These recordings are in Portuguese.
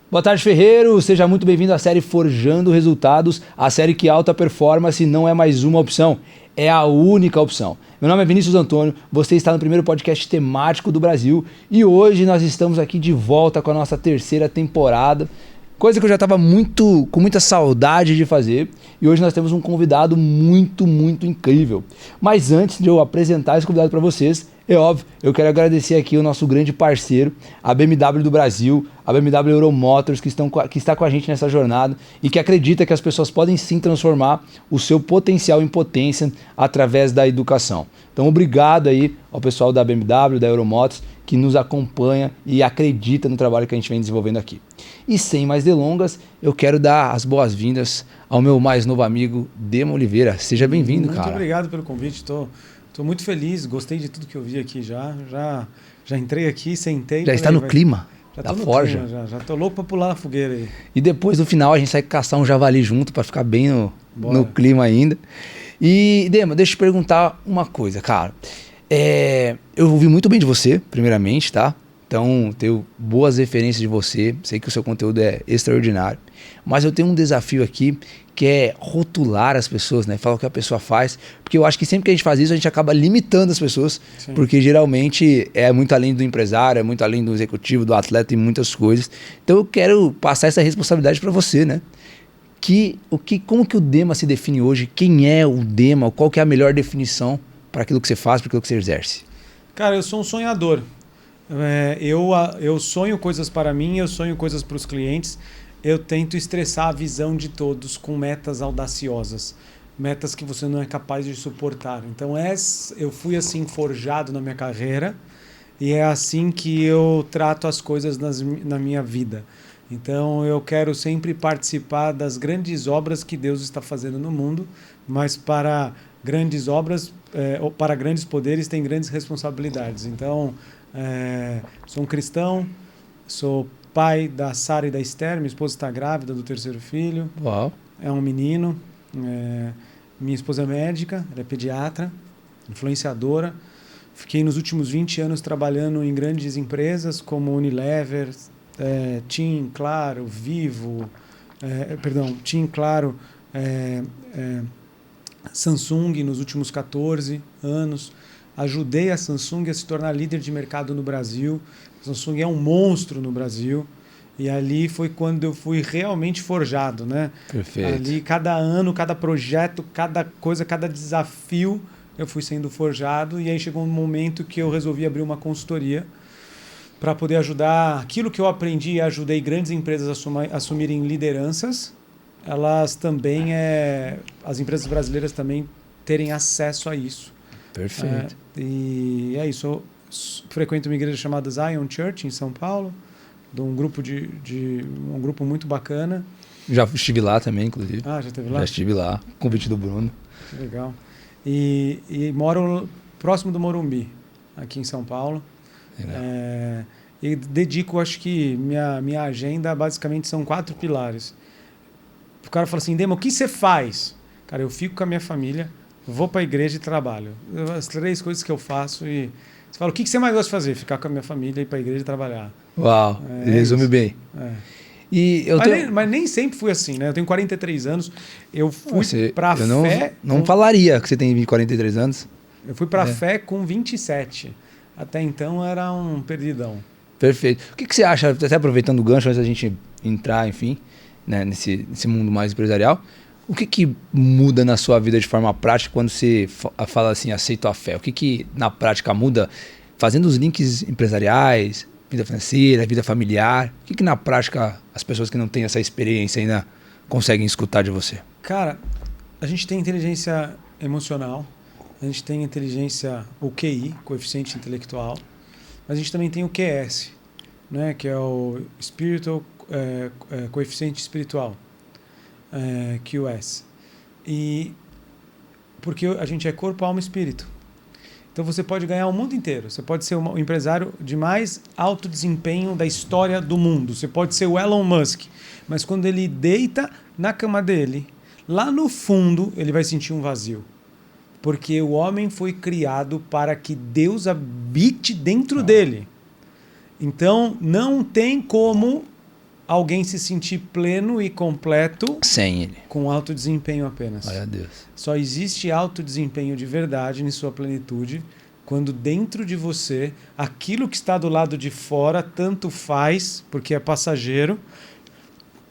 Boa tarde, Ferreiro. Seja muito bem-vindo à série Forjando Resultados, a série que alta performance não é mais uma opção, é a única opção. Meu nome é Vinícius Antônio, você está no primeiro podcast temático do Brasil e hoje nós estamos aqui de volta com a nossa terceira temporada, coisa que eu já estava com muita saudade de fazer, e hoje nós temos um convidado muito incrível. Mas antes de eu apresentar esse convidado para vocês, é óbvio, eu quero agradecer aqui o nosso grande parceiro, a BMW do Brasil, a BMW Euro Motors, que está com a gente nessa jornada e que acredita que as pessoas podem sim transformar o seu potencial em potência através da educação. Então, obrigado aí ao pessoal da BMW, da Euro Motors, que nos acompanha e acredita no trabalho que a gente vem desenvolvendo aqui. E sem mais delongas, eu quero dar as boas-vindas ao meu mais novo amigo, Dema Oliveira. Seja bem-vindo, cara. Muito obrigado pelo convite, Tô muito feliz, gostei de tudo que eu vi aqui já entrei aqui, sentei. Já está no clima da forja. Clima, já tô louco para pular na fogueira aí. E depois, no final, a gente sai caçar um javali junto para ficar bem no clima ainda. E, Dema, deixa eu te perguntar uma coisa, cara. Eu ouvi muito bem de você, primeiramente, tá? Então, tenho boas referências de você, sei que o seu conteúdo é extraordinário, mas eu tenho um desafio aqui que é rotular as pessoas, né? Falar o que a pessoa faz, porque eu acho que sempre que a gente faz isso, a gente acaba limitando as pessoas, sim, porque geralmente é muito além do empresário, é muito além do executivo, do atleta e muitas coisas. Então eu quero passar essa responsabilidade para você, né? Como que o Dema se define hoje? Quem é o Dema? Qual que é a melhor definição para aquilo que você faz, para aquilo que você exerce? Cara, eu sou um sonhador. Eu sonho coisas para mim, eu sonho coisas para os clientes. Eu tento estressar a visão de todos com metas audaciosas, metas que você não é capaz de suportar. Então eu fui assim forjado na minha carreira e é assim que eu trato as coisas na minha vida. Então eu quero sempre participar das grandes obras que Deus está fazendo no mundo, mas para grandes obras, para grandes poderes tem grandes responsabilidades. Então sou um cristão, sou pai da Sara e da Esther, minha esposa está grávida do terceiro filho. Uau. É um menino. Minha esposa é médica, ela é pediatra, influenciadora. Fiquei nos últimos 20 anos trabalhando em grandes empresas como Unilever, TIM, Claro, Vivo, TIM, Claro, Samsung nos últimos 14 anos. Ajudei a Samsung a se tornar líder de mercado no Brasil. A Samsung é um monstro no Brasil. E ali foi quando eu fui realmente forjado, né? Perfeito. Ali, cada ano, cada projeto, cada coisa, cada desafio, eu fui sendo forjado. E aí chegou um momento que eu resolvi abrir uma consultoria para poder ajudar aquilo que eu aprendi e ajudei grandes empresas a assumirem lideranças. Elas também, as empresas brasileiras também terem acesso a isso. Perfeito. E é isso. Eu frequento uma igreja chamada Zion Church em São Paulo, de um grupo um grupo muito bacana. Já estive lá também, inclusive. Ah, já esteve lá? Já estive lá, convite do Bruno. Legal. E moro próximo do Morumbi, aqui em São Paulo. E dedico, acho que minha agenda basicamente são 4 pilares. O cara fala assim, Dema, o que você faz? Cara, eu fico com a minha família, vou para a igreja e trabalho. As 3 coisas que eu faço. E você fala, o que você mais gosta de fazer? Ficar com a minha família, ir para a igreja e trabalhar. Uau, resume isso. Bem. Mas nem sempre fui assim, né? Eu tenho 43 anos, eu fui para a fé... Não falaria que você tem 43 anos. Eu fui para a fé com 27. Até então era um perdidão. Perfeito. O que você acha, até aproveitando o gancho, antes da gente entrar, enfim, né, nesse mundo mais empresarial, o que muda na sua vida de forma prática quando você fala assim, aceito a fé? O que na prática muda fazendo os links empresariais, vida financeira, vida familiar? O que na prática as pessoas que não têm essa experiência ainda conseguem escutar de você? Cara, a gente tem inteligência emocional, a gente tem inteligência, o QI, coeficiente intelectual, mas a gente também tem o QS, né, que é o coeficiente espiritual. QS. E porque a gente é corpo, alma e espírito. Então você pode ganhar o mundo inteiro. Você pode ser o empresário de mais alto desempenho da história do mundo. Você pode ser o Elon Musk. Mas quando ele deita na cama dele, lá no fundo, ele vai sentir um vazio. Porque o homem foi criado para que Deus habite dentro dele. Então não tem como alguém se sentir pleno e completo sem ele. com alto desempenho apenas. Glória a Deus. Só existe alto desempenho de verdade em sua plenitude quando dentro de você, aquilo que está do lado de fora tanto faz, porque é passageiro,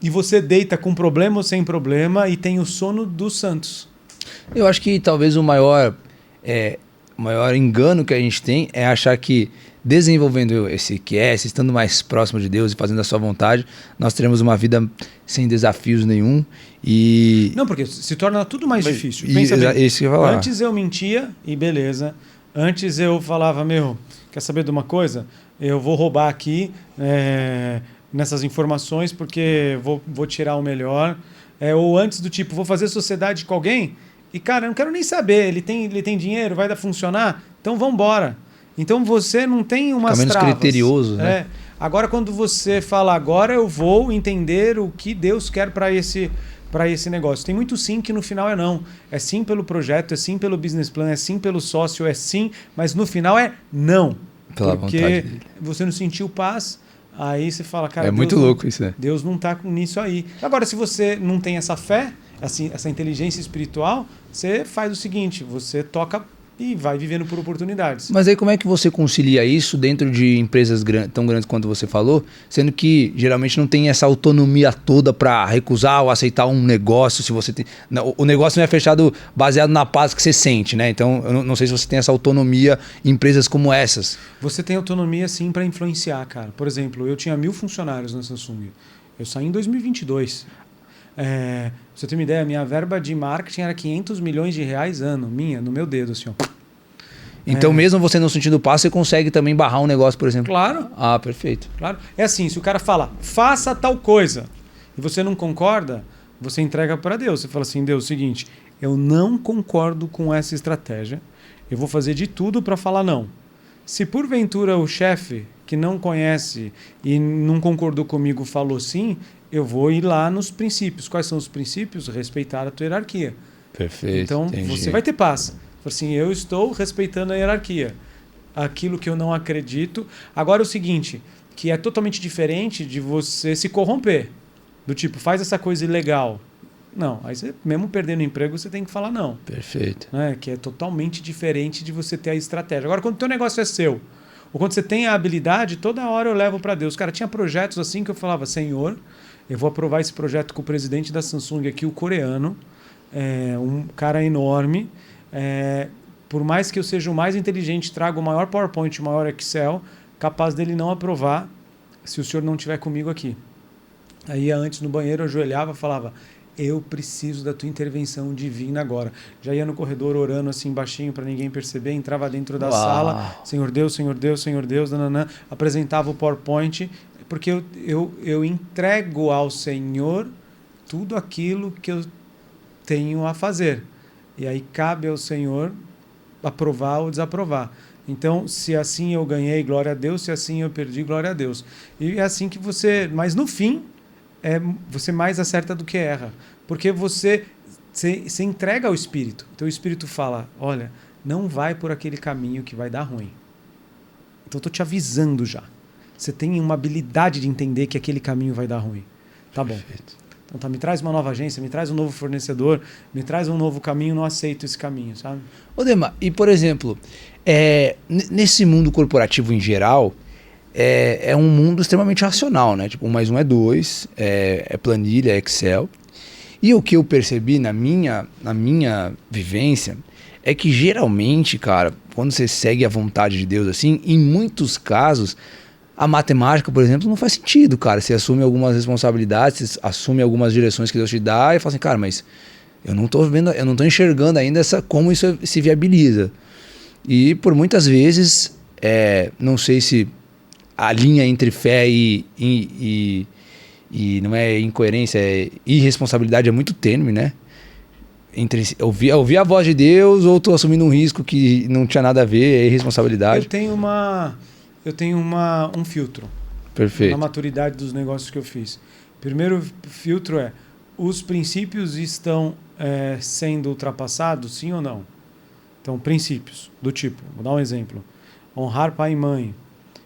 e você deita com problema ou sem problema e tem o sono dos santos. Eu acho que talvez o maior engano que a gente tem é achar que desenvolvendo esse QS, estando mais próximo de Deus e fazendo a sua vontade, nós teremos uma vida sem desafios nenhum e... Não, porque se torna tudo mais difícil. Pensa bem, isso que eu ia falar. Antes eu mentia e beleza. Antes eu falava, quer saber de uma coisa? Eu vou roubar aqui nessas informações porque vou tirar o melhor. Ou antes do tipo, vou fazer sociedade com alguém e, cara, eu não quero nem saber, ele tem dinheiro, vai funcionar? Então vamos embora. Então você não tem umas fica menos travas. criterioso, né? Agora quando você fala, agora eu vou entender o que Deus quer para esse negócio. Tem muito sim que no final é não. É sim pelo projeto, é sim pelo business plan, é sim pelo sócio, é sim, mas no final é não. Pela porque vontade dele. Você não sentiu paz, aí você fala, cara, É muito louco isso, né? Deus não está nisso aí. Agora, se você não tem essa fé, assim, essa inteligência espiritual, você faz o seguinte, você toca e vai vivendo por oportunidades. Mas aí como é que você concilia isso dentro de empresas tão grandes quanto você falou, sendo que geralmente não tem essa autonomia toda para recusar ou aceitar um negócio, se você tem... O negócio não é fechado baseado na paz que você sente, né? Então eu não sei se você tem essa autonomia em empresas como essas. Você tem autonomia sim para influenciar, cara. Por exemplo, eu tinha 1.000 funcionários na Samsung. Eu saí em 2022. Pra você ter uma ideia, a minha verba de marketing era 500 milhões de reais ano, no meu dedo, assim, ó. Então, mesmo você não sentindo paz, você consegue também barrar um negócio, por exemplo? Claro. Ah, perfeito. Claro. É assim, se o cara fala, faça tal coisa, e você não concorda, você entrega para Deus. Você fala assim, Deus, seguinte, eu não concordo com essa estratégia, eu vou fazer de tudo para falar não. Se porventura o chefe que não conhece e não concordou comigo falou sim, eu vou ir lá nos princípios. Quais são os princípios? Respeitar a tua hierarquia. Perfeito. Então, entendi. você vai ter paz. Assim, eu estou respeitando a hierarquia. Aquilo que eu não acredito. Agora, o seguinte, que é totalmente diferente de você se corromper. Do tipo, faz essa coisa ilegal. Não, aí você, mesmo perdendo o emprego, você tem que falar não. Perfeito. Que é totalmente diferente de você ter a estratégia. Agora, quando o teu negócio é seu, ou quando você tem a habilidade, toda hora eu levo para Deus. Cara, tinha projetos assim que eu falava, Senhor, eu vou aprovar esse projeto com o presidente da Samsung aqui, o coreano, um cara enorme. Por mais que eu seja o mais inteligente, traga o maior PowerPoint, o maior Excel, capaz dele não aprovar se o senhor não estiver comigo aqui. Aí antes no banheiro eu ajoelhava e falava, eu preciso da tua intervenção divina agora. Já ia no corredor orando assim baixinho para ninguém perceber, entrava dentro da sala, Senhor Deus, Senhor Deus, Senhor Deus, nananã, apresentava o PowerPoint, porque eu entrego ao Senhor tudo aquilo que eu tenho a fazer. E aí cabe ao Senhor aprovar ou desaprovar. Então, se assim eu ganhei, glória a Deus, se assim eu perdi, glória a Deus. E é assim que você... Mas no fim, você mais acerta do que erra. Porque você entrega ao Espírito. Então o Espírito fala, olha, não vai por aquele caminho que vai dar ruim. Então eu estou te avisando já. Você tem uma habilidade de entender que aquele caminho vai dar ruim. Tá bom. Perfeito. Então tá, me traz uma nova agência, me traz um novo fornecedor, me traz um novo caminho, não aceito esse caminho, sabe? Ô Dema, e por exemplo, nesse mundo corporativo em geral, é um mundo extremamente racional, né? Tipo, 1 mais 1 é 2, é planilha, é Excel. E o que eu percebi na minha vivência é que geralmente, cara, quando você segue a vontade de Deus assim, em muitos casos, a matemática, por exemplo, não faz sentido, cara. Você assume algumas responsabilidades, você assume algumas direções que Deus te dá e fala assim, cara, mas eu não tô vendo, eu não tô enxergando ainda como isso se viabiliza. E por muitas vezes, não sei se a linha entre fé e não é incoerência, irresponsabilidade é muito tênue, né? Entre ouvir a voz de Deus ou tô assumindo um risco que não tinha nada a ver, é irresponsabilidade. Eu tenho um filtro. Perfeito. Na maturidade dos negócios que eu fiz. Primeiro filtro os princípios estão sendo ultrapassados, sim ou não? Então, princípios do tipo, vou dar um exemplo. Honrar pai e mãe,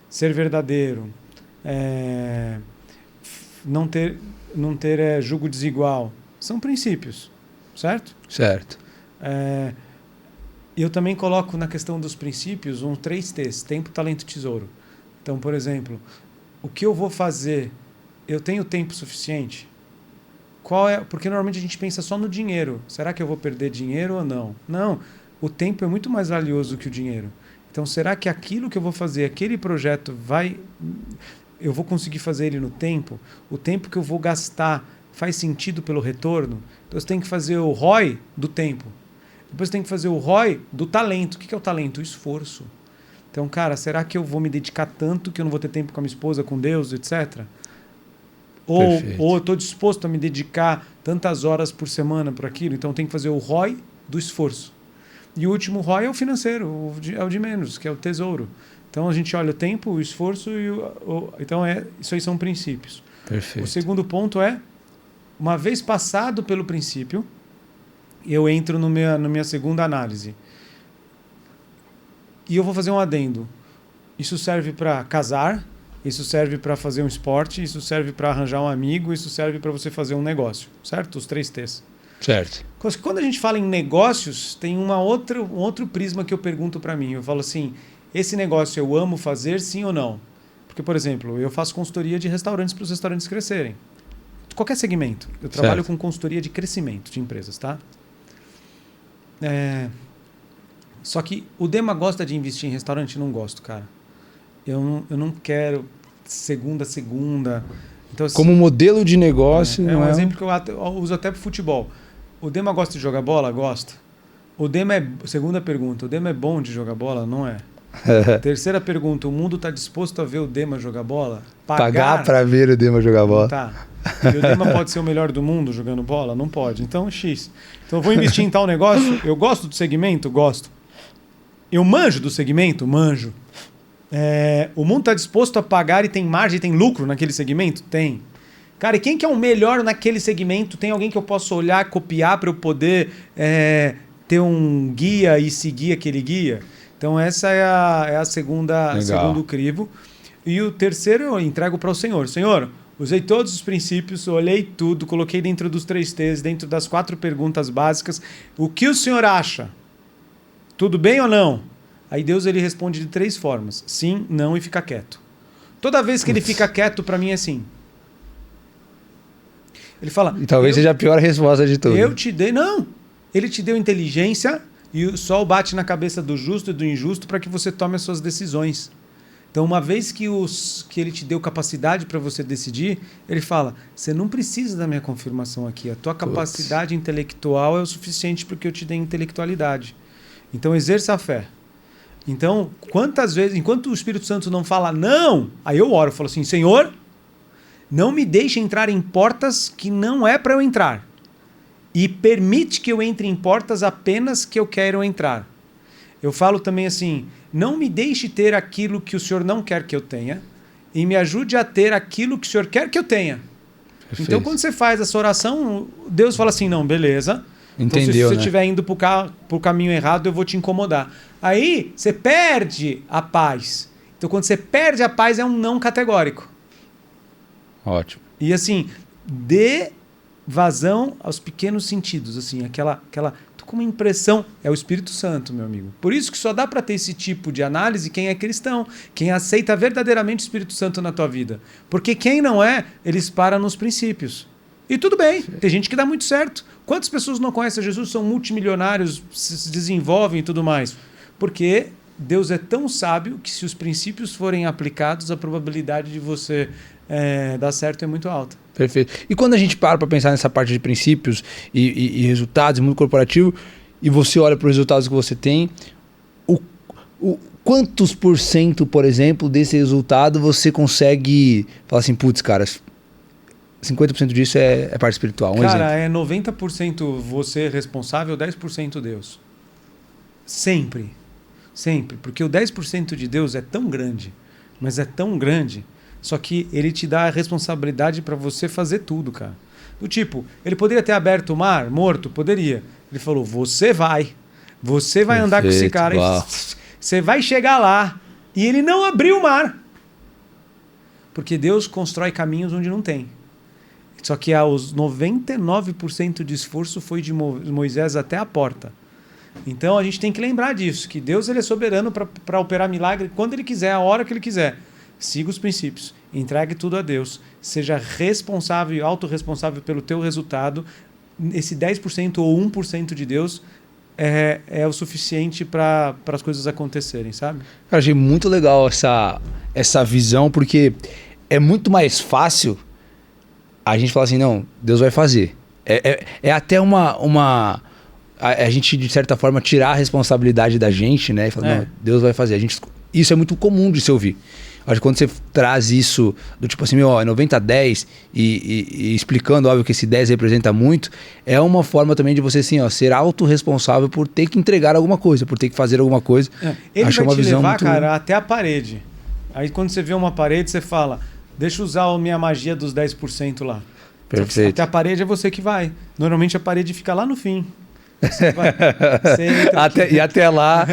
ser verdadeiro, não ter julgo desigual. São princípios, certo? Certo. Eu também coloco na questão dos princípios 3 T's: tempo, talento e tesouro. Então, por exemplo, o que eu vou fazer? Eu tenho tempo suficiente? Porque normalmente a gente pensa só no dinheiro. Será que eu vou perder dinheiro ou não? Não. O tempo é muito mais valioso que o dinheiro. Então, será que aquilo que eu vou fazer, aquele projeto, eu vou conseguir fazer ele no tempo? O tempo que eu vou gastar faz sentido pelo retorno? Então, você tem que fazer o ROI do tempo. Depois você tem que fazer o ROI do talento. O que é o talento? O esforço. Então, cara, será que eu vou me dedicar tanto que eu não vou ter tempo com a minha esposa, com Deus, etc.? Ou eu estou disposto a me dedicar tantas horas por semana por aquilo? Então, tem que fazer o ROI do esforço. E o último ROI é o financeiro, é o de menos, que é o tesouro. Então, a gente olha o tempo, o esforço e então, isso aí são princípios. Perfeito. O segundo ponto é, uma vez passado pelo princípio, eu entro na minha segunda análise. E eu vou fazer um adendo. Isso serve para casar, isso serve para fazer um esporte, isso serve para arranjar um amigo, isso serve para você fazer um negócio, certo? Os 3 T's. Certo. Quando a gente fala em negócios, tem um outro prisma que eu pergunto para mim. Eu falo assim, esse negócio eu amo fazer, sim ou não? Porque, por exemplo, eu faço consultoria de restaurantes para os restaurantes crescerem. Qualquer segmento. Eu trabalho com consultoria de crescimento de empresas, tá? Só que o Dema gosta de investir em restaurante? Não gosto, cara. Eu não quero segunda. Então, assim, como modelo de negócio... É um exemplo que eu uso até para futebol. O Dema gosta de jogar bola? Gosta. Segunda pergunta, o Dema é bom de jogar bola? Não é. Terceira pergunta, o mundo está disposto a ver o Dema jogar bola? Pagar para ver o Dema jogar bola? Tá. E o Dema pode ser o melhor do mundo jogando bola? Não pode. Então, X. Então, eu vou investir em tal negócio? Eu gosto do segmento? Gosto. Eu manjo do segmento? Manjo. O mundo está disposto a pagar e tem margem, tem lucro naquele segmento? Tem. Cara, e quem que é o melhor naquele segmento? Tem alguém que eu possa olhar, copiar para eu poder ter um guia e seguir aquele guia? Então, essa é a segundo crivo. E o terceiro eu entrego para o Senhor. Senhor, usei todos os princípios, olhei tudo, coloquei dentro dos 3 T's, dentro das 4 perguntas básicas. O que o Senhor acha? Tudo bem ou não? Aí Deus ele responde de 3 formas. Sim, não e fica quieto. Toda vez que ele fica quieto, para mim é sim. Ele fala... E talvez seja a pior resposta de todas. Eu te dei... Não! Ele te deu inteligência e o sol bate na cabeça do justo e do injusto para que você tome as suas decisões. Então, uma vez que ele te deu capacidade para você decidir, ele fala, você não precisa da minha confirmação aqui. A tua capacidade intelectual é o suficiente porque eu te dei intelectualidade. Então, exerça a fé. Então, quantas vezes, enquanto o Espírito Santo não fala não, aí eu oro, eu falo assim, Senhor, não me deixe entrar em portas que não é para eu entrar. E permite que eu entre em portas apenas que eu quero entrar. Eu falo também assim, não me deixe ter aquilo que o Senhor não quer que eu tenha e me ajude a ter aquilo que o Senhor quer que eu tenha. Perfeito. Então, quando você faz essa oração, Deus fala assim, não, beleza. Entendeu, então, se você né? estiver indo para o caminho errado, eu vou te incomodar. Aí, você perde a paz. Então, quando você perde a paz, é um não categórico. Ótimo. E assim, dê vazão aos pequenos sentidos. Assim, tô com uma impressão. É o Espírito Santo, meu amigo. Por isso que só dá para ter esse tipo de análise quem é cristão. Quem aceita verdadeiramente o Espírito Santo na tua vida. Porque quem não é, eles param nos princípios. E tudo bem, tem gente que dá muito certo. Quantas pessoas não conhecem Jesus, são multimilionários, se desenvolvem e tudo mais? Porque Deus é tão sábio que se os princípios forem aplicados, a probabilidade de você dar certo é muito alta. Perfeito. E quando a gente para pensar nessa parte de princípios e resultados, mundo corporativo, e você olha para os resultados que você tem, quantos por cento, por exemplo, desse resultado você consegue falar assim, putz, cara, 50% disso é parte espiritual. Cara, é 90% você responsável, 10% Deus. Sempre. Sempre. Porque o 10% de Deus é tão grande, mas é tão grande, só que ele te dá a responsabilidade para você fazer tudo, cara. Do tipo, ele poderia ter aberto o mar, morto? Poderia. Ele falou, você vai andar com esse cara, você vai chegar lá. E ele não abriu o mar. Porque Deus constrói caminhos onde não tem. Só que os 99% de esforço foi de Moisés até a porta. Então a gente tem que lembrar disso, que Deus ele é soberano para operar milagre quando ele quiser, a hora que ele quiser. Siga os princípios, entregue tudo a Deus, seja responsável e autorresponsável pelo teu resultado. Esse 10% ou 1% de Deus é o suficiente para as coisas acontecerem, sabe? Eu achei muito legal essa visão, porque é muito mais fácil a gente falar assim, não, Deus vai fazer. É até a gente, de certa forma, tirar a responsabilidade da gente, né? E falar, não, Deus vai fazer. Isso é muito comum de se ouvir. Acho que quando você traz isso do tipo assim, é 90-10 e explicando, óbvio, que esse 10 representa muito, é uma forma também de você assim, ser autorresponsável por ter que entregar alguma coisa, por ter que fazer alguma coisa. Ele Acho vai uma te visão levar, muito... cara, até a parede. Aí quando você vê uma parede, você fala, deixa eu usar a minha magia dos 10% lá. Perfeito. Até a parede é você que vai. Normalmente a parede fica lá no fim. E até lá,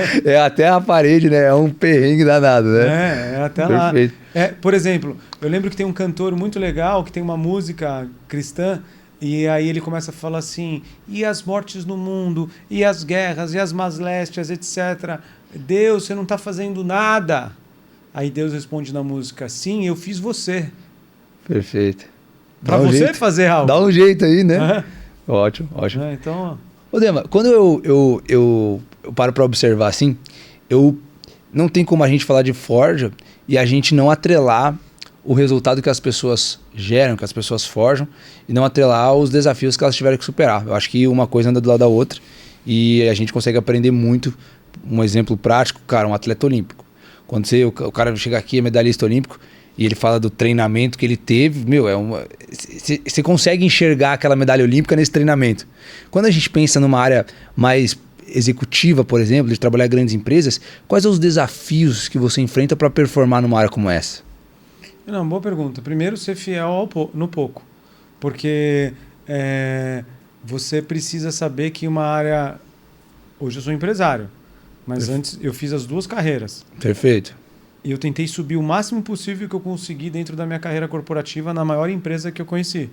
até a parede, né? É um perrengue danado, né? É até Perfeito. lá. Por exemplo, eu lembro que tem um cantor muito legal que tem uma música cristã e aí ele começa a falar assim, e as mortes no mundo, e as guerras, e as más léstias, etc. Deus, você não está fazendo nada. Aí Deus responde na música, sim, eu fiz você. Perfeito. Para você fazer algo. Dá um jeito aí, né? Ótimo. Então... Ô Dema, quando eu paro para observar assim, não tem como a gente falar de forja e a gente não atrelar o resultado que as pessoas geram, que as pessoas forjam, e não atrelar os desafios que elas tiveram que superar. Eu acho que uma coisa anda do lado da outra e a gente consegue aprender muito. Um exemplo prático, cara, um atleta olímpico. Quando o cara chega aqui, é medalhista olímpico, e ele fala do treinamento que ele teve, você consegue enxergar aquela medalha olímpica nesse treinamento. Quando a gente pensa numa área mais executiva, por exemplo, de trabalhar em grandes empresas, quais são os desafios que você enfrenta para performar numa área como essa? Não, boa pergunta. Primeiro, ser fiel no pouco. Porque você precisa saber que uma área... Hoje eu sou empresário, mas antes eu fiz as duas carreiras. Perfeito. E eu tentei subir o máximo possível que eu consegui dentro da minha carreira corporativa na maior empresa que eu conheci.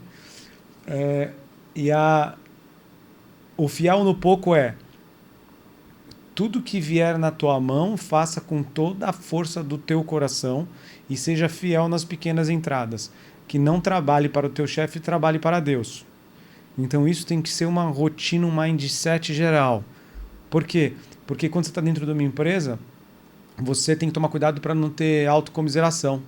O fiel no pouco tudo que vier na tua mão, faça com toda a força do teu coração e seja fiel nas pequenas entradas. Que não trabalhe para o teu chefe, trabalhe para Deus. Então isso tem que ser uma rotina, um mindset geral. Por quê? Porque quando você está dentro de uma empresa, você tem que tomar cuidado para não ter autocomiseração.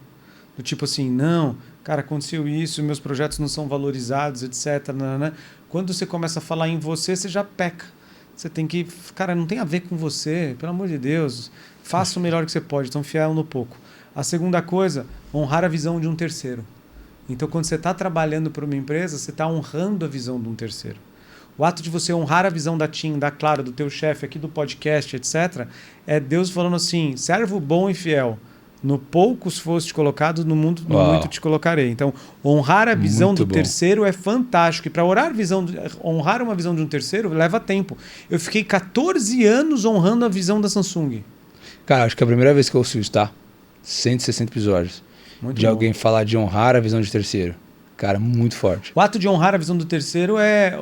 Do tipo assim, não, cara, aconteceu isso, meus projetos não são valorizados, etc. Né? Quando você começa a falar em você, você já peca. Você tem que... Cara, não tem a ver com você, pelo amor de Deus. Faça o melhor que você pode, então fiel no pouco. A segunda coisa, honrar a visão de um terceiro. Então, quando você está trabalhando para uma empresa, você está honrando a visão de um terceiro. O ato de você honrar a visão da TIM, da Claro, do teu chefe aqui do podcast, etc., é Deus falando assim, servo bom e fiel. No poucos foste colocado, no mundo no muito te colocarei. Então, honrar a visão do terceiro é fantástico. E para honrar uma visão de um terceiro leva tempo. Eu fiquei 14 anos honrando a visão da Samsung. Cara, acho que é a primeira vez que eu ouço isso, tá? 160 episódios. Muito de bom. Alguém falar de honrar a visão de terceiro. Cara, muito forte. O ato de honrar a visão do terceiro é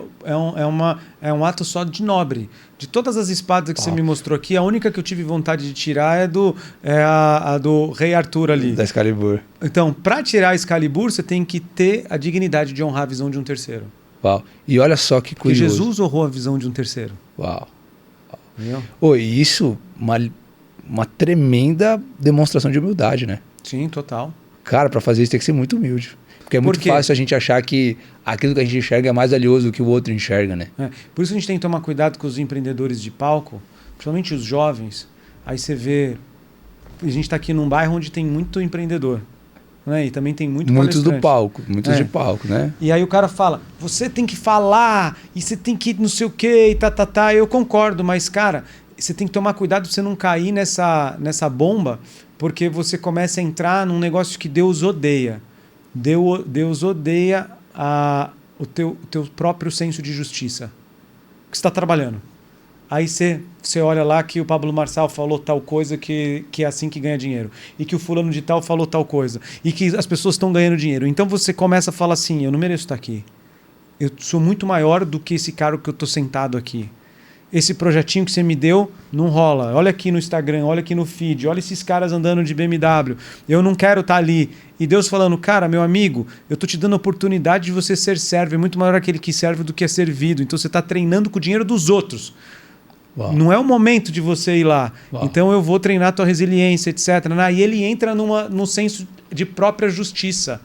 um ato só de nobre. De todas as espadas que você me mostrou aqui, a única que eu tive vontade de tirar é a do rei Arthur ali. Da Excalibur. Então, para tirar a Excalibur, você tem que ter a dignidade de honrar a visão de um terceiro. Uau. E olha só que curioso. Porque Jesus honrou a visão de um terceiro. Uau. E isso, uma tremenda demonstração de humildade, né? Sim, total. Cara, para fazer isso tem que ser muito humilde. Porque é muito fácil a gente achar que aquilo que a gente enxerga é mais valioso do que o outro enxerga, né? Por isso a gente tem que tomar cuidado com os empreendedores de palco, principalmente os jovens. Aí você vê... A gente está aqui num bairro onde tem muito empreendedor. Né? E também tem muito muitos do palco, muitos de palco, né? E aí o cara fala, você tem que falar, e você tem que não sei o quê, e tá. Eu concordo, mas, cara, você tem que tomar cuidado para você não cair nessa bomba, porque você começa a entrar num negócio que Deus odeia. Deus odeia o teu próprio senso de justiça que você está trabalhando. Aí você olha lá que o Pablo Marçal falou tal coisa que é assim que ganha dinheiro. E que o fulano de tal falou tal coisa. E que as pessoas estão ganhando dinheiro. Então você começa a falar assim, eu não mereço estar aqui. Eu sou muito maior do que esse cara que eu estou sentado aqui. Esse projetinho que você me deu não rola. Olha aqui no Instagram, olha aqui no feed, olha esses caras andando de BMW. Eu não quero estar ali. E Deus falando, cara, meu amigo, eu estou te dando a oportunidade de você ser servo. É muito maior aquele que serve do que é servido. Então você está treinando com o dinheiro dos outros. Uau. Não é o momento de você ir lá. Uau. Então eu vou treinar a tua resiliência, etc. E ele entra num senso de própria justiça.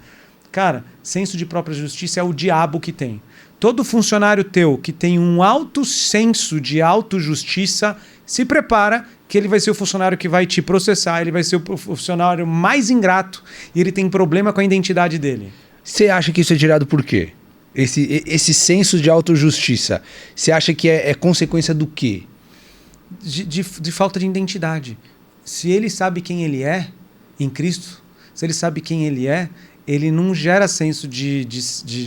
Cara, senso de própria justiça é o diabo que tem. Todo funcionário teu que tem um alto senso de autojustiça, se prepara que ele vai ser o funcionário que vai te processar, ele vai ser o funcionário mais ingrato e ele tem problema com a identidade dele. Você acha que isso é gerado por quê? Esse senso de autojustiça, você acha que é consequência do quê? De falta de identidade. Se ele sabe quem ele é em Cristo, se ele sabe quem ele é, ele não gera senso de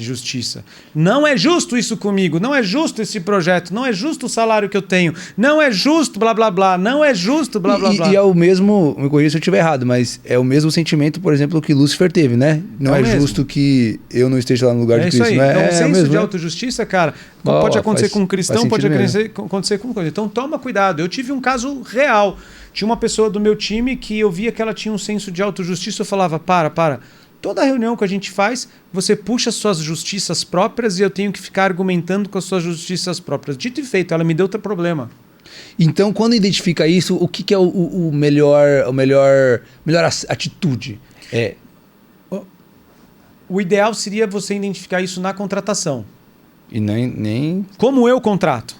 justiça. Não é justo isso comigo, não é justo esse projeto, não é justo o salário que eu tenho, não é justo blá blá blá, não é justo blá blá blá. E é o mesmo, me corrija se eu estiver errado, mas é o mesmo sentimento, por exemplo, que Lúcifer teve, né? Não é justo que eu não esteja lá no lugar de Cristo. Isso aí. Não é, então, o senso mesmo, de autojustiça, cara, pode acontecer com um cristão, pode acontecer com coisa. Então toma cuidado. Eu tive um caso real. Tinha uma pessoa do meu time que eu via que ela tinha um senso de autojustiça, eu falava, para. Toda reunião que a gente faz, você puxa suas justiças próprias e eu tenho que ficar argumentando com as suas justiças próprias. Dito e feito, ela me deu outro problema. Então, quando identifica isso, o que é o melhor atitude? O ideal seria você identificar isso na contratação. E nem... Como eu contrato?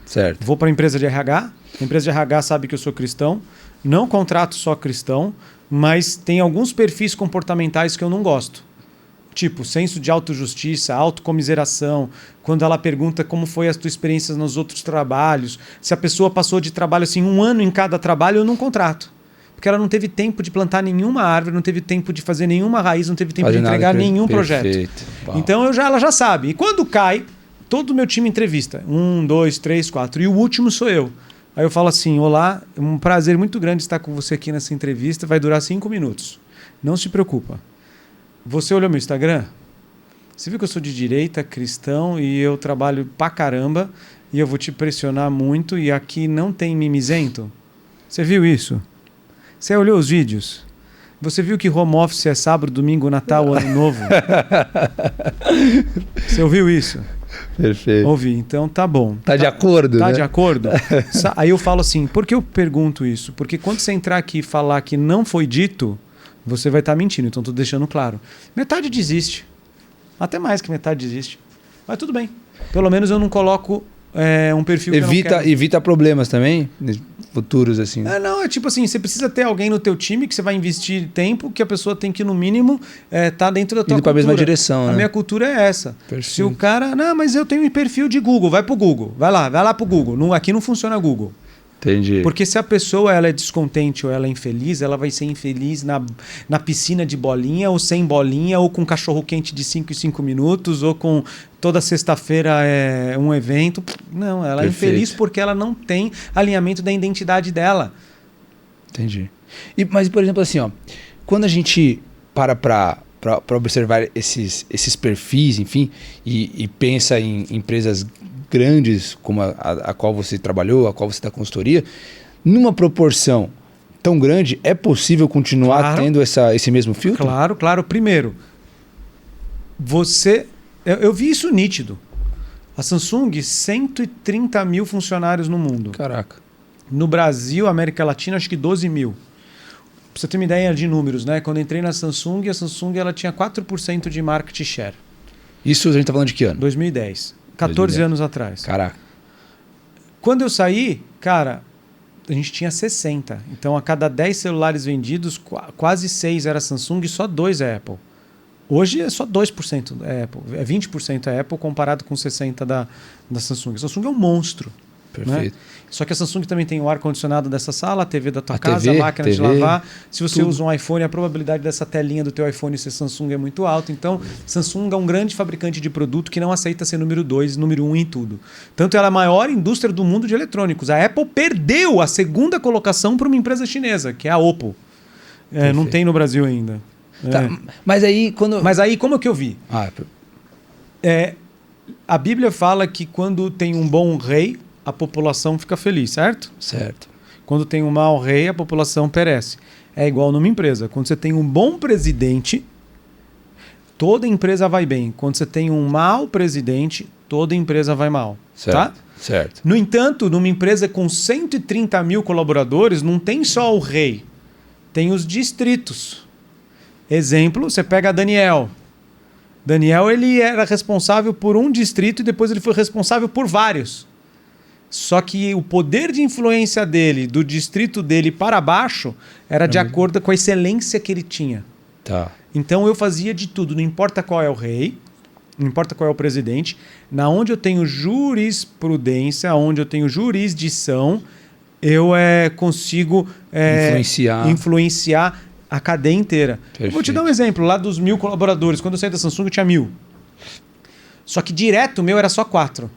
Certo. Vou para a empresa de RH, a empresa de RH sabe que eu sou cristão, não contrato só cristão, mas tem alguns perfis comportamentais que eu não gosto. Tipo, senso de autojustiça, autocomiseração. Quando ela pergunta como foi as tuas experiências nos outros trabalhos. Se a pessoa passou de trabalho assim 1 ano em cada trabalho, eu não contrato. Porque ela não teve tempo de plantar nenhuma árvore, não teve tempo de fazer nenhuma raiz, não teve tempo de entregar nenhum projeto. Então ela já sabe. E quando cai, todo o meu time entrevista. 1, 2, 3, 4. E o último sou eu. Aí eu falo assim, olá, é um prazer muito grande estar com você aqui nessa entrevista, vai durar 5 minutos. Não se preocupa. Você olhou meu Instagram? Você viu que eu sou de direita, cristão, e eu trabalho pra caramba, e eu vou te pressionar muito, e aqui não tem mimizento? Você viu isso? Você olhou os vídeos? Você viu que home office é sábado, domingo, Natal, Ano Novo? Você ouviu isso? Perfeito. Ouvi, então tá bom. Tá de acordo, Tá né? de acordo? Aí eu falo assim, por que eu pergunto isso? Porque quando você entrar aqui e falar que não foi dito, você vai estar mentindo. Então tô deixando claro. Metade desiste. Até mais que metade desiste. Mas tudo bem. Pelo menos eu não coloco um perfil que eu não quero. Evita problemas também? Futuros, assim. Não, é tipo assim, você precisa ter alguém no teu time que você vai investir tempo, que a pessoa tem que, no mínimo, tá dentro da tua cultura. Indo para a mesma direção, né? A minha cultura é essa. Perfeito. Se o cara... Não, mas eu tenho um perfil de Google, vai pro Google. Vai lá pro Google. Aqui não funciona Google. Entendi. Porque se a pessoa ela é descontente ou ela é infeliz, ela vai ser infeliz na piscina de bolinha, ou sem bolinha, ou com cachorro quente de 5 em 5 minutos, ou com toda sexta-feira um evento. Não, ela é infeliz porque ela não tem alinhamento da identidade dela. Entendi. Mas, por exemplo, assim, ó, quando a gente para observar esses perfis, enfim, e pensa em empresas grandes, como a qual você trabalhou, a qual você dá consultoria, numa proporção tão grande, é possível continuar tendo esse mesmo filtro? Claro. Primeiro, eu vi isso nítido. A Samsung, 130 mil funcionários no mundo. Caraca. No Brasil, América Latina, acho que 12 mil. Pra você ter uma ideia de números, né? Quando eu entrei na Samsung, a Samsung ela tinha 4% de market share. Isso a gente tá falando de que ano? 2010. 14 anos atrás. Caraca. Quando eu saí, cara, a gente tinha 60. Então, a cada 10 celulares vendidos, quase 6 era Samsung e só 2 é Apple. Hoje é só 2% é Apple. É 20% é Apple comparado com 60% da Samsung. A Samsung é um monstro. Perfeito. Né? Só que a Samsung também tem o ar-condicionado dessa sala, a TV da tua A casa, TV, a máquina de TV, lavar. Se você tudo. usa um iPhone, a probabilidade dessa telinha do teu iPhone ser Samsung é muito alta. Então, Samsung é um grande fabricante de produto que não aceita ser número 2, número 1 em tudo. Tanto ela é a maior indústria do mundo de eletrônicos. A Apple perdeu a segunda colocação para uma empresa chinesa, que é a Oppo. Não tem no Brasil ainda. Tá, mas aí quando... Mas aí, como é que eu vi? A Bíblia fala que quando tem um bom rei, a população fica feliz, certo? Certo. Quando tem um mau rei, a população perece. É igual numa empresa. Quando você tem um bom presidente, toda empresa vai bem. Quando você tem um mau presidente, toda empresa vai mal. Certo. Tá? Certo. No entanto, numa empresa com 130 mil colaboradores, não tem só o rei. Tem os distritos. Exemplo, você pega Daniel. Daniel, ele era responsável por um distrito e depois ele foi responsável por vários. Só que o poder de influência dele, do distrito dele para baixo, era de acordo com a excelência que ele tinha. Tá. Então eu fazia de tudo, não importa qual é o rei, não importa qual é o presidente, na onde eu tenho jurisprudência, onde eu tenho jurisdição, eu consigo influenciar a cadeia inteira. Perfeito. Vou te dar um exemplo, lá dos 1.000 colaboradores, quando eu saí da Samsung eu tinha 1.000. Só que direto o meu era só 4.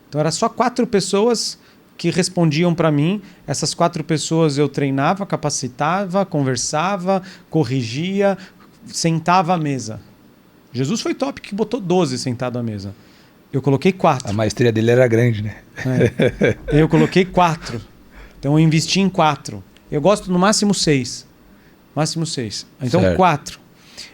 Então era só 4 pessoas que respondiam para mim. Essas 4 pessoas eu treinava, capacitava, conversava, corrigia, sentava à mesa. Jesus foi top que botou 12 sentado à mesa. Eu coloquei 4. A maestria dele era grande, né? Eu coloquei 4. Então eu investi em 4. Eu gosto no máximo 6. Máximo 6. Então certo. 4.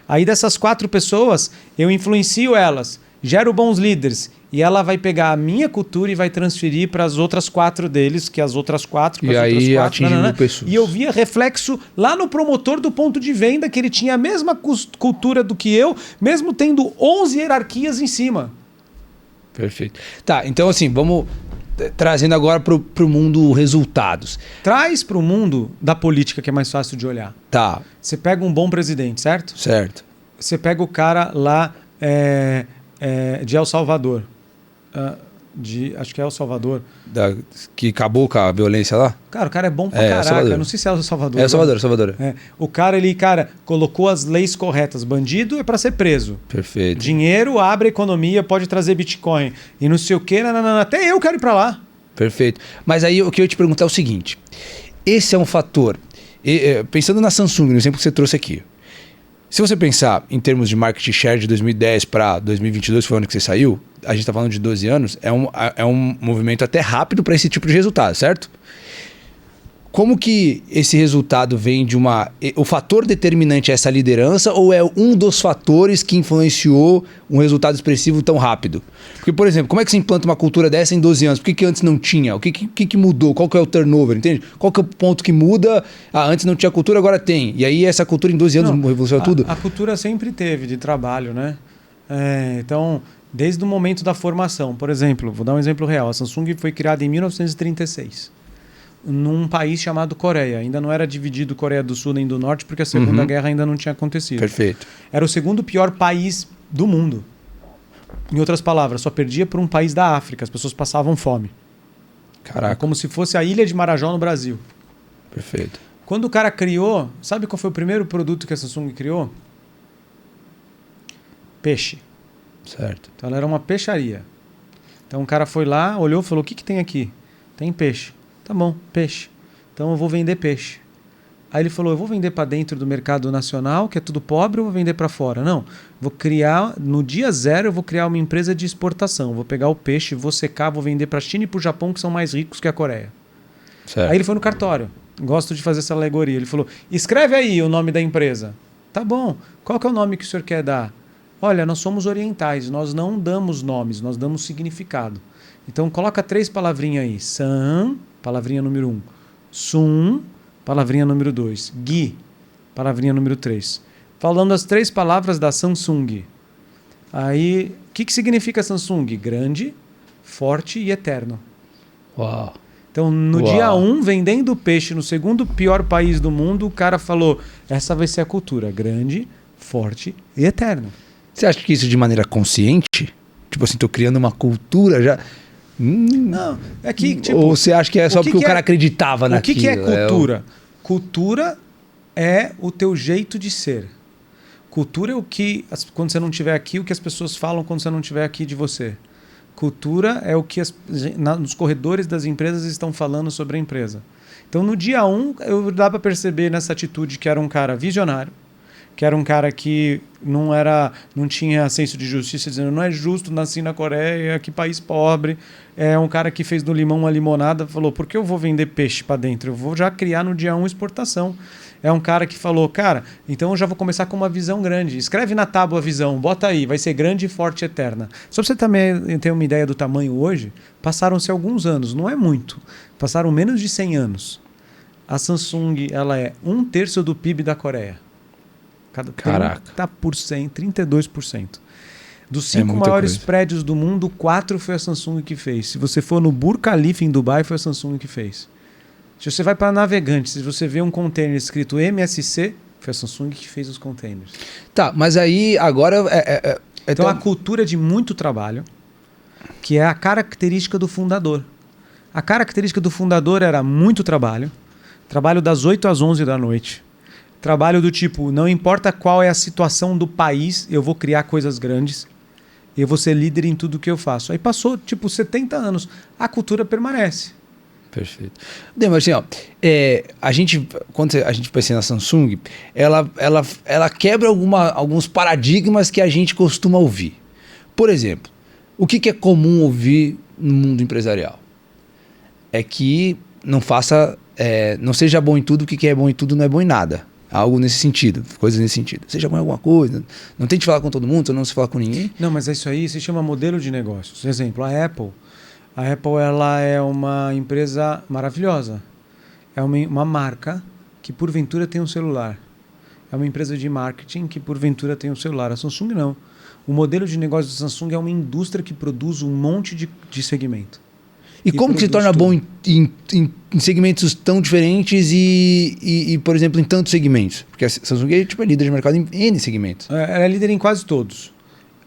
Aí dessas 4 pessoas, eu influencio elas, gero bons líderes. E ela vai pegar a minha cultura e vai transferir para as outras 4 deles, que as outras 4... E aí atinge 1.000 pessoas. E eu via reflexo lá no promotor do ponto de venda, que ele tinha a mesma cultura do que eu, mesmo tendo 11 hierarquias em cima. Perfeito. Tá, então assim, vamos trazendo agora para o mundo resultados. Traz para o mundo da política, que é mais fácil de olhar. Tá. Você pega um bom presidente, certo? Certo. Você pega o cara lá de El Salvador. Acho que é El Salvador. Que acabou com a violência lá? Cara, o cara é bom pra caraca. Eu não sei se é El Salvador. É El Salvador. O cara, ele, colocou as leis corretas. Bandido é pra ser preso. Perfeito. Dinheiro abre a economia, pode trazer Bitcoin. E não sei o quê. Até eu quero ir pra lá. Perfeito. Mas aí o que eu ia te perguntar é o seguinte. Esse é um fator... Pensando na Samsung, no exemplo que você trouxe aqui. Se você pensar em termos de market share de 2010 para 2022, foi o ano que você saiu, a gente está falando de 12 anos, é um movimento até rápido para esse tipo de resultado, certo? Como que esse resultado vem de o fator determinante é essa liderança ou é um dos fatores que influenciou um resultado expressivo tão rápido? Porque, por exemplo, como é que você implanta uma cultura dessa em 12 anos? Por que antes não tinha? O que mudou? Qual que é o turnover? Entende? Qual que é o ponto que muda? Antes não tinha cultura, agora tem. E aí essa cultura em 12 anos revolucionou tudo? A cultura sempre teve de trabalho, né? Então, desde o momento da formação. Por exemplo, vou dar um exemplo real. A Samsung foi criada em 1936. Num país chamado Coreia. Ainda não era dividido Coreia do Sul nem do Norte, porque a Segunda Guerra ainda não tinha acontecido. Perfeito. Era o segundo pior país do mundo. Em outras palavras, só perdia por um país da África. As pessoas passavam fome. Caraca. Como se fosse a Ilha de Marajó no Brasil. Perfeito. Quando o cara criou... Sabe qual foi o primeiro produto que a Samsung criou? Peixe. Certo. Então ela era uma peixaria. Então o cara foi lá, olhou e falou, o que tem aqui? Tem peixe. Tá bom, peixe. Então eu vou vender peixe. Aí ele falou, eu vou vender para dentro do mercado nacional, que é tudo pobre, ou vou vender para fora? Não, vou criar, no dia 0 eu vou criar uma empresa de exportação. Vou pegar o peixe, vou secar, vou vender para a China e para o Japão, que são mais ricos que a Coreia. Certo. Aí ele foi no cartório. Gosto de fazer essa alegoria. Ele falou, escreve aí o nome da empresa. Tá bom, qual que é o nome que o senhor quer dar? Olha, nós somos orientais, nós não damos nomes, nós damos significado. Então coloca 3 palavrinhas aí. San, palavrinha número 1. Sum, palavrinha número 2. Gi, palavrinha número 3. Falando as 3 palavras da Samsung. Aí, o que significa Samsung? Grande, forte e eterno. Uau. Então, no dia 1, vendendo peixe no segundo pior país do mundo, o cara falou, essa vai ser a cultura. Grande, forte e eterno. Você acha que isso de maneira consciente? Tipo assim, tô criando uma cultura já... Não, é que, tipo, ou você acha que é só porque o cara acreditava naquilo? O que é cultura? Cultura é o teu jeito de ser. Cultura é o que, quando você não estiver aqui, o que as pessoas falam quando você não estiver aqui de você. Cultura é o que nos corredores das empresas estão falando sobre a empresa. Então, no dia 1, dá para perceber nessa atitude que era um cara visionário, que era um cara que não tinha senso de justiça, dizendo não é justo, nasci na Coreia, que país pobre. É um cara que fez do limão uma limonada, falou, por que eu vou vender peixe para dentro? Eu vou já criar no dia 1 exportação. É um cara que falou, cara, então eu já vou começar com uma visão grande. Escreve na tábua a visão, bota aí, vai ser grande, forte e eterna. Só para você também ter uma ideia do tamanho hoje, passaram-se alguns anos, não é muito. Passaram menos de 100 anos. A Samsung, ela é 1/3 do PIB da Coreia. Caraca. 32%. Dos 5 maiores prédios do mundo, 4 foi a Samsung que fez. Se você for no Burj Khalifa em Dubai, foi a Samsung que fez. Se você vai para Navegantes, se você vê um container escrito MSC, foi a Samsung que fez os containers. Tá, mas aí agora... Então a cultura de muito trabalho, que é a característica do fundador. A característica do fundador era muito trabalho das 8 às 11 da noite. Trabalho do tipo, não importa qual é a situação do país, eu vou criar coisas grandes. Eu vou ser líder em tudo que eu faço. Aí passou, 70 anos. A cultura permanece. Perfeito. Mas assim, ó, quando a gente pensa na Samsung, ela quebra alguns paradigmas que a gente costuma ouvir. Por exemplo, o que é comum ouvir no mundo empresarial? É que não seja bom em tudo, o que é bom em tudo não é bom em nada. Algo nesse sentido, coisas nesse sentido. Seja bom em alguma coisa, não tente falar com todo mundo, ou não se falar com ninguém. Não, mas isso aí se chama modelo de negócios. Por exemplo, a Apple. A Apple, ela é uma empresa maravilhosa. É uma marca que porventura tem um celular. É uma empresa de marketing que porventura tem um celular. A Samsung não. O modelo de negócio da Samsung é uma indústria que produz um monte de segmento. E como que se torna bom em segmentos tão diferentes e, por exemplo, em tantos segmentos? Porque a Samsung é líder de mercado em N segmentos. Ela é líder em quase todos.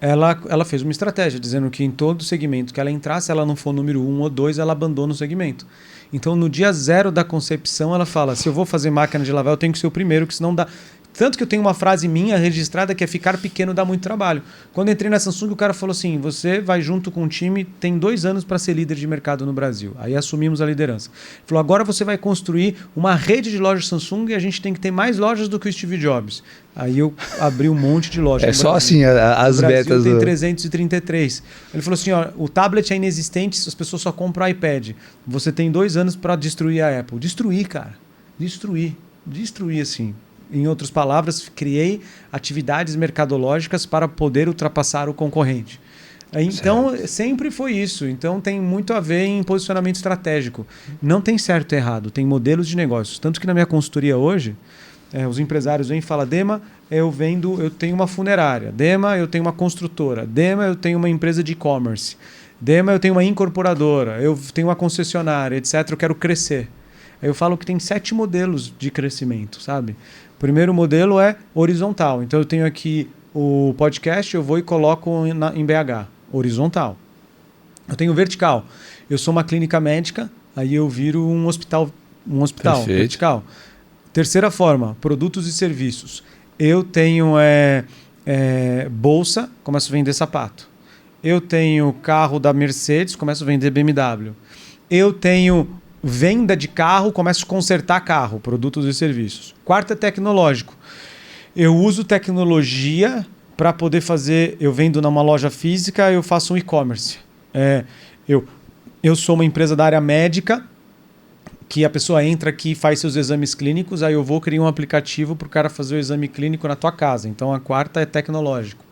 Ela fez uma estratégia, dizendo que em todo segmento que ela entrasse, se ela não for número 1 ou 2, ela abandona o segmento. Então, no dia 0 da concepção, ela fala, se eu vou fazer máquina de lavar, eu tenho que ser o primeiro, que senão dá... Tanto que eu tenho uma frase minha registrada que é ficar pequeno dá muito trabalho. Quando eu entrei na Samsung, o cara falou assim, você vai junto com o time, tem 2 anos para ser líder de mercado no Brasil. Aí assumimos a liderança. Ele falou, agora você vai construir uma rede de lojas Samsung e a gente tem que ter mais lojas do que o Steve Jobs. Aí eu abri um monte de lojas. É só assim as metas. Tem 333. Ele falou assim, ó, o tablet é inexistente, as pessoas só compram o iPad. Você tem 2 anos para destruir a Apple. Destruir, cara. Destruir assim. Em outras palavras, criei atividades mercadológicas para poder ultrapassar o concorrente. Então, sempre foi isso. Então, tem muito a ver em posicionamento estratégico. Não tem certo e errado, tem modelos de negócios. Tanto que na minha consultoria hoje, os empresários vêm e falam, Dema, eu tenho uma funerária. Dema, eu tenho uma construtora. Dema, eu tenho uma empresa de e-commerce. Dema, eu tenho uma incorporadora. Eu tenho uma concessionária, etc. Eu quero crescer. Aí eu falo que tem 7 modelos de crescimento, sabe? O primeiro modelo é horizontal. Então eu tenho aqui o podcast, eu vou e coloco em BH. Horizontal. Eu tenho vertical. Eu sou uma clínica médica, aí eu viro um hospital Perfeito. vertical. Terceira forma, produtos e serviços. Eu tenho bolsa, começo a vender sapato. Eu tenho carro da Mercedes, começo a vender BMW. Eu tenho venda de carro, começo a consertar carro, produtos e serviços. Quarto é tecnológico. Eu uso tecnologia para poder fazer... Eu vendo numa loja física, eu faço um e-commerce. Eu sou uma empresa da área médica, que a pessoa entra aqui e faz seus exames clínicos, aí eu vou criar um aplicativo para o cara fazer o exame clínico na tua casa. Então a quarta é tecnológico.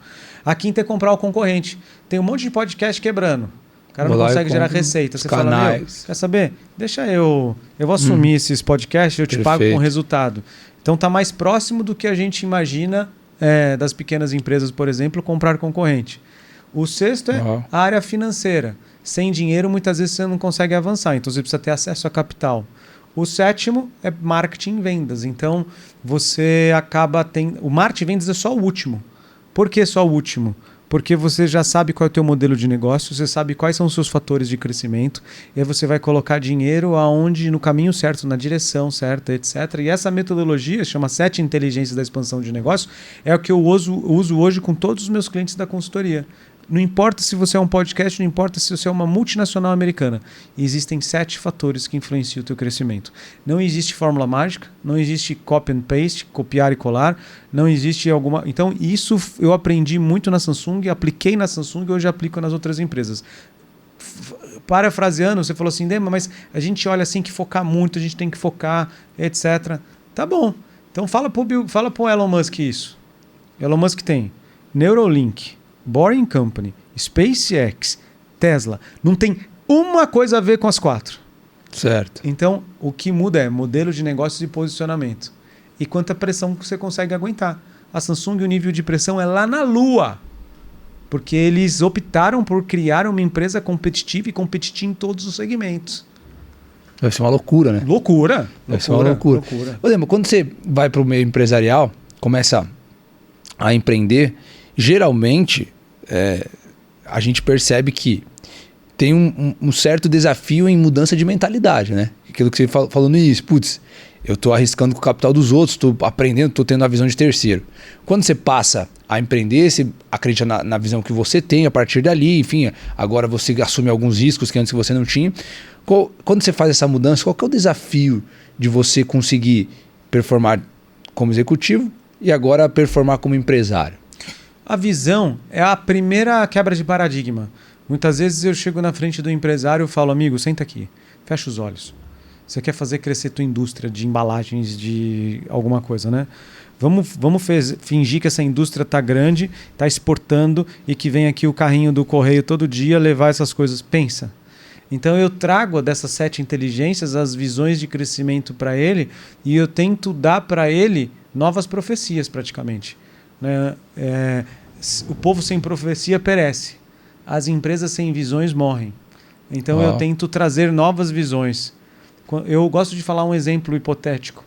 A quinta é comprar o concorrente. Tem um monte de podcast quebrando. O cara não consegue gerar receita. Você fala, quer saber? Deixa eu vou assumir esses podcasts, eu te pago com resultado. Então está mais próximo do que a gente imagina das pequenas empresas, por exemplo, comprar concorrente. O sexto é a área financeira. Sem dinheiro, muitas vezes você não consegue avançar, então você precisa ter acesso a capital. O sétimo é marketing e vendas. Então você acaba tendo... O marketing e vendas é só o último. Por que só o último? Porque você já sabe qual é o teu modelo de negócio, você sabe quais são os seus fatores de crescimento, e aí você vai colocar dinheiro aonde, no caminho certo, na direção certa, etc. E essa metodologia, chama 7 inteligências da expansão de negócio, é o que eu uso hoje com todos os meus clientes da consultoria. Não importa se você é um podcast, não importa se você é uma multinacional americana. Existem 7 fatores que influenciam o teu crescimento. Não existe fórmula mágica, não existe copy and paste, copiar e colar, não existe alguma... Então, isso eu aprendi muito na Samsung, apliquei na Samsung e hoje aplico nas outras empresas. Parafraseando, você falou assim, Dema, mas a gente olha assim que focar muito, a gente tem que focar, etc. Tá bom. Então fala pro Elon Musk isso. Elon Musk tem Neuralink, Boring Company, SpaceX, Tesla. Não tem uma coisa a ver com as 4. Certo. Então, o que muda é modelo de negócios e posicionamento. E quanta pressão você consegue aguentar. A Samsung, o nível de pressão é lá na lua. Porque eles optaram por criar uma empresa competitiva e competir em todos os segmentos. Vai ser uma loucura, né? Loucura. Vai ser uma loucura. Por exemplo, quando você vai para o meio empresarial, começa a empreender, geralmente a gente percebe que tem um certo desafio em mudança de mentalidade, né? Aquilo que você falou no início, putz, eu estou arriscando com o capital dos outros, estou aprendendo, estou tendo a visão de terceiro. Quando você passa a empreender, você acredita na visão que você tem a partir dali, enfim, agora você assume alguns riscos que antes você não tinha. Quando você faz essa mudança, qual que é o desafio de você conseguir performar como executivo e agora performar como empresário? A visão é a primeira quebra de paradigma. Muitas vezes eu chego na frente do empresário e falo, amigo, senta aqui, fecha os olhos. Você quer fazer crescer tua indústria de embalagens, de alguma coisa, né? Vamos fingir que essa indústria está grande, está exportando e que vem aqui o carrinho do correio todo dia levar essas coisas. Pensa. Então eu trago dessas 7 inteligências as visões de crescimento para ele e eu tento dar para ele novas profecias praticamente. Né? O povo sem profecia perece. As empresas sem visões morrem. Então eu tento trazer novas visões. Eu gosto de falar um exemplo hipotético,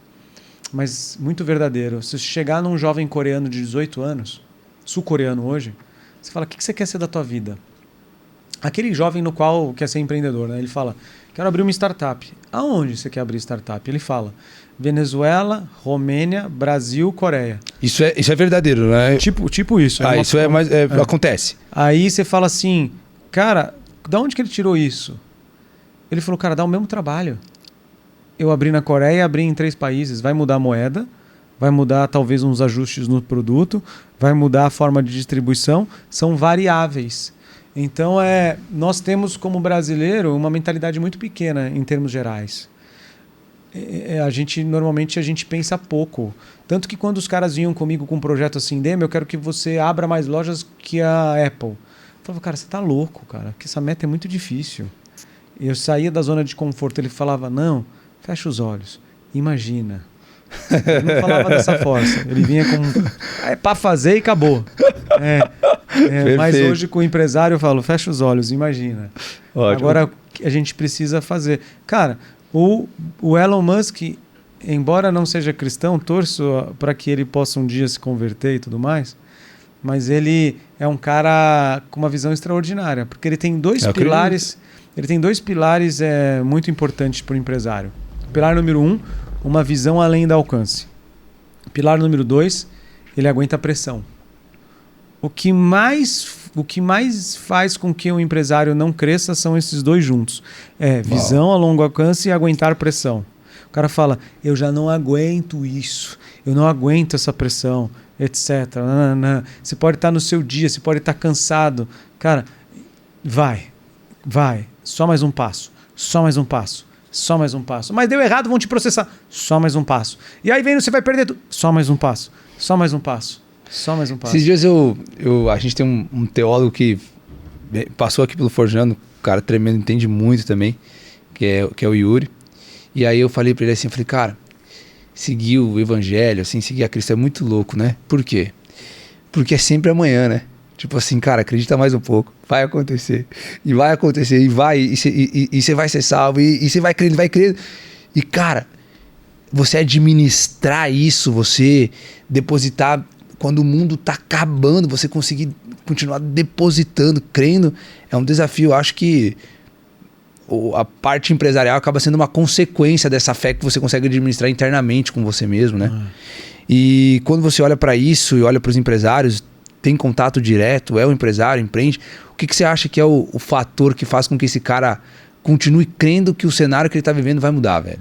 mas muito verdadeiro. Se você chegar num jovem coreano de 18 anos, sul-coreano hoje, você fala, o que você quer ser da tua vida? Aquele jovem no qual quer ser empreendedor, né? Ele fala, quero abrir uma startup. Aonde você quer abrir startup? Ele fala, Venezuela, Romênia, Brasil, Coreia. Isso é verdadeiro, né? Tipo isso. Isso acontece. Aí você fala assim, cara, da onde que ele tirou isso? Ele falou, cara, dá o mesmo trabalho. Eu abri na Coreia e abri em 3 países. Vai mudar a moeda, vai mudar talvez uns ajustes no produto, vai mudar a forma de distribuição, são variáveis. Então, nós temos como brasileiro uma mentalidade muito pequena em termos gerais. Normalmente a gente pensa pouco. Tanto que quando os caras vinham comigo com um projeto assim, Dema, eu quero que você abra mais lojas que a Apple. Eu falava, cara, você tá louco, cara, porque essa meta é muito difícil. Eu saía da zona de conforto, ele falava, não, fecha os olhos, imagina. Ele não falava dessa força, ele vinha com, é para fazer e acabou. Mas hoje com o empresário eu falo, fecha os olhos, imagina. Ótimo. Agora a gente precisa fazer. Cara, o Elon Musk, embora não seja cristão, torço para que ele possa um dia se converter e tudo mais, mas ele é um cara com uma visão extraordinária, porque ele tem 2 pilares. Ele tem 2 pilares muito importantes para o empresário. Pilar número 1, uma visão além do alcance. Pilar número 2, ele aguenta a pressão. O que mais faz com que o empresário não cresça são esses 2 juntos. Visão a longo alcance e aguentar pressão. O cara fala, eu já não aguento isso, eu não aguento essa pressão, etc. Você pode estar no seu dia, você pode estar cansado. Cara, vai. Só mais um passo. Mas deu errado, vão te processar. Só mais um passo. E aí você vai perder tudo. Só mais um passo. Esses dias a gente tem um teólogo que passou aqui pelo Forjando, um cara tremendo, entende muito também, que é o Yuri. E aí eu falei pra ele assim, cara, seguir o evangelho, assim, seguir a Cristo é muito louco, né? Por quê? Porque é sempre amanhã, né? Tipo assim, cara, acredita mais um pouco, vai acontecer, e você vai ser salvo, e você vai crer. E cara, você administrar isso, você depositar quando o mundo tá acabando, você conseguir continuar depositando, crendo, é um desafio. Eu acho que a parte empresarial acaba sendo uma consequência dessa fé que você consegue administrar internamente com você mesmo, né? E quando você olha para isso e olha para os empresários, tem contato direto, é o empresário, empreende, o que você acha que é o fator que faz com que esse cara continue crendo que o cenário que ele tá vivendo vai mudar, velho?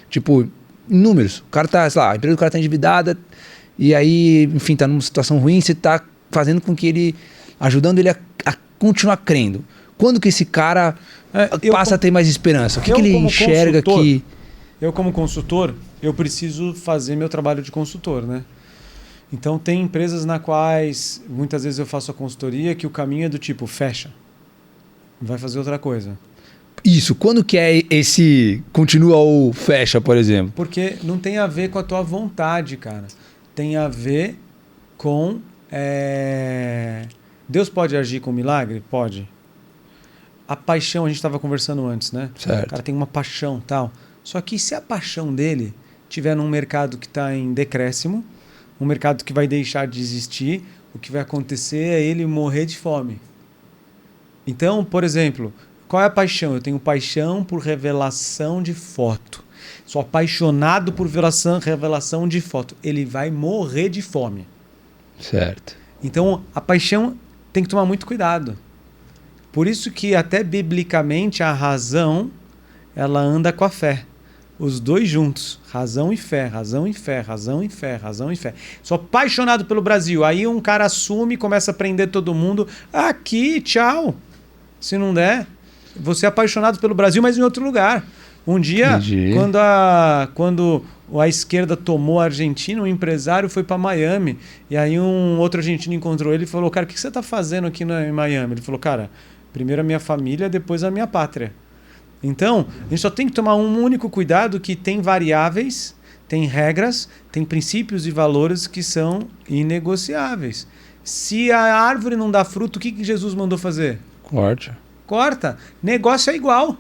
Tipo, em números, o cara tá, sei lá, a empresa do cara tá endividada e aí, enfim, tá numa situação ruim, você tá fazendo com que ele, ajudando ele a continuar crendo. Quando que esse cara passa a ter mais esperança? O que ele enxerga que... Eu, como consultor, eu preciso fazer meu trabalho de consultor, né? Então, tem empresas na quais, muitas vezes eu faço a consultoria, que o caminho é do tipo, fecha. Vai fazer outra coisa. Isso. Quando que é esse continua ou fecha, por exemplo? Porque não tem a ver com a tua vontade, cara. Tem a ver com... Deus pode agir com milagre? Pode. A paixão, a gente estava conversando antes, né? Certo. O cara tem uma paixão e tal. Só que se a paixão dele tiver num mercado que está em decréscimo, um mercado que vai deixar de existir, o que vai acontecer é ele morrer de fome. Então, por exemplo, qual é a paixão? Eu tenho paixão por revelação de foto. Sou apaixonado por revelação de foto. Ele vai morrer de fome. Certo. Então, a paixão tem que tomar muito cuidado. Por isso que até biblicamente a razão, ela anda com a fé. Os dois juntos. Razão e fé, razão e fé, razão e fé, razão e fé. Sou apaixonado pelo Brasil. Aí um cara assume e começa a prender todo mundo. Aqui, tchau. Se não der, você é apaixonado pelo Brasil, mas em outro lugar. Um dia, quando a esquerda tomou a Argentina, um empresário foi para Miami. E aí um outro argentino encontrou ele e falou, cara, o que você está fazendo aqui em Miami? Ele falou, cara, primeiro a minha família, depois a minha pátria. Então, a gente só tem que tomar um único cuidado, que tem variáveis, tem regras, tem princípios e valores que são inegociáveis. Se a árvore não dá fruto, o que Jesus mandou fazer? Corta. Negócio é igual.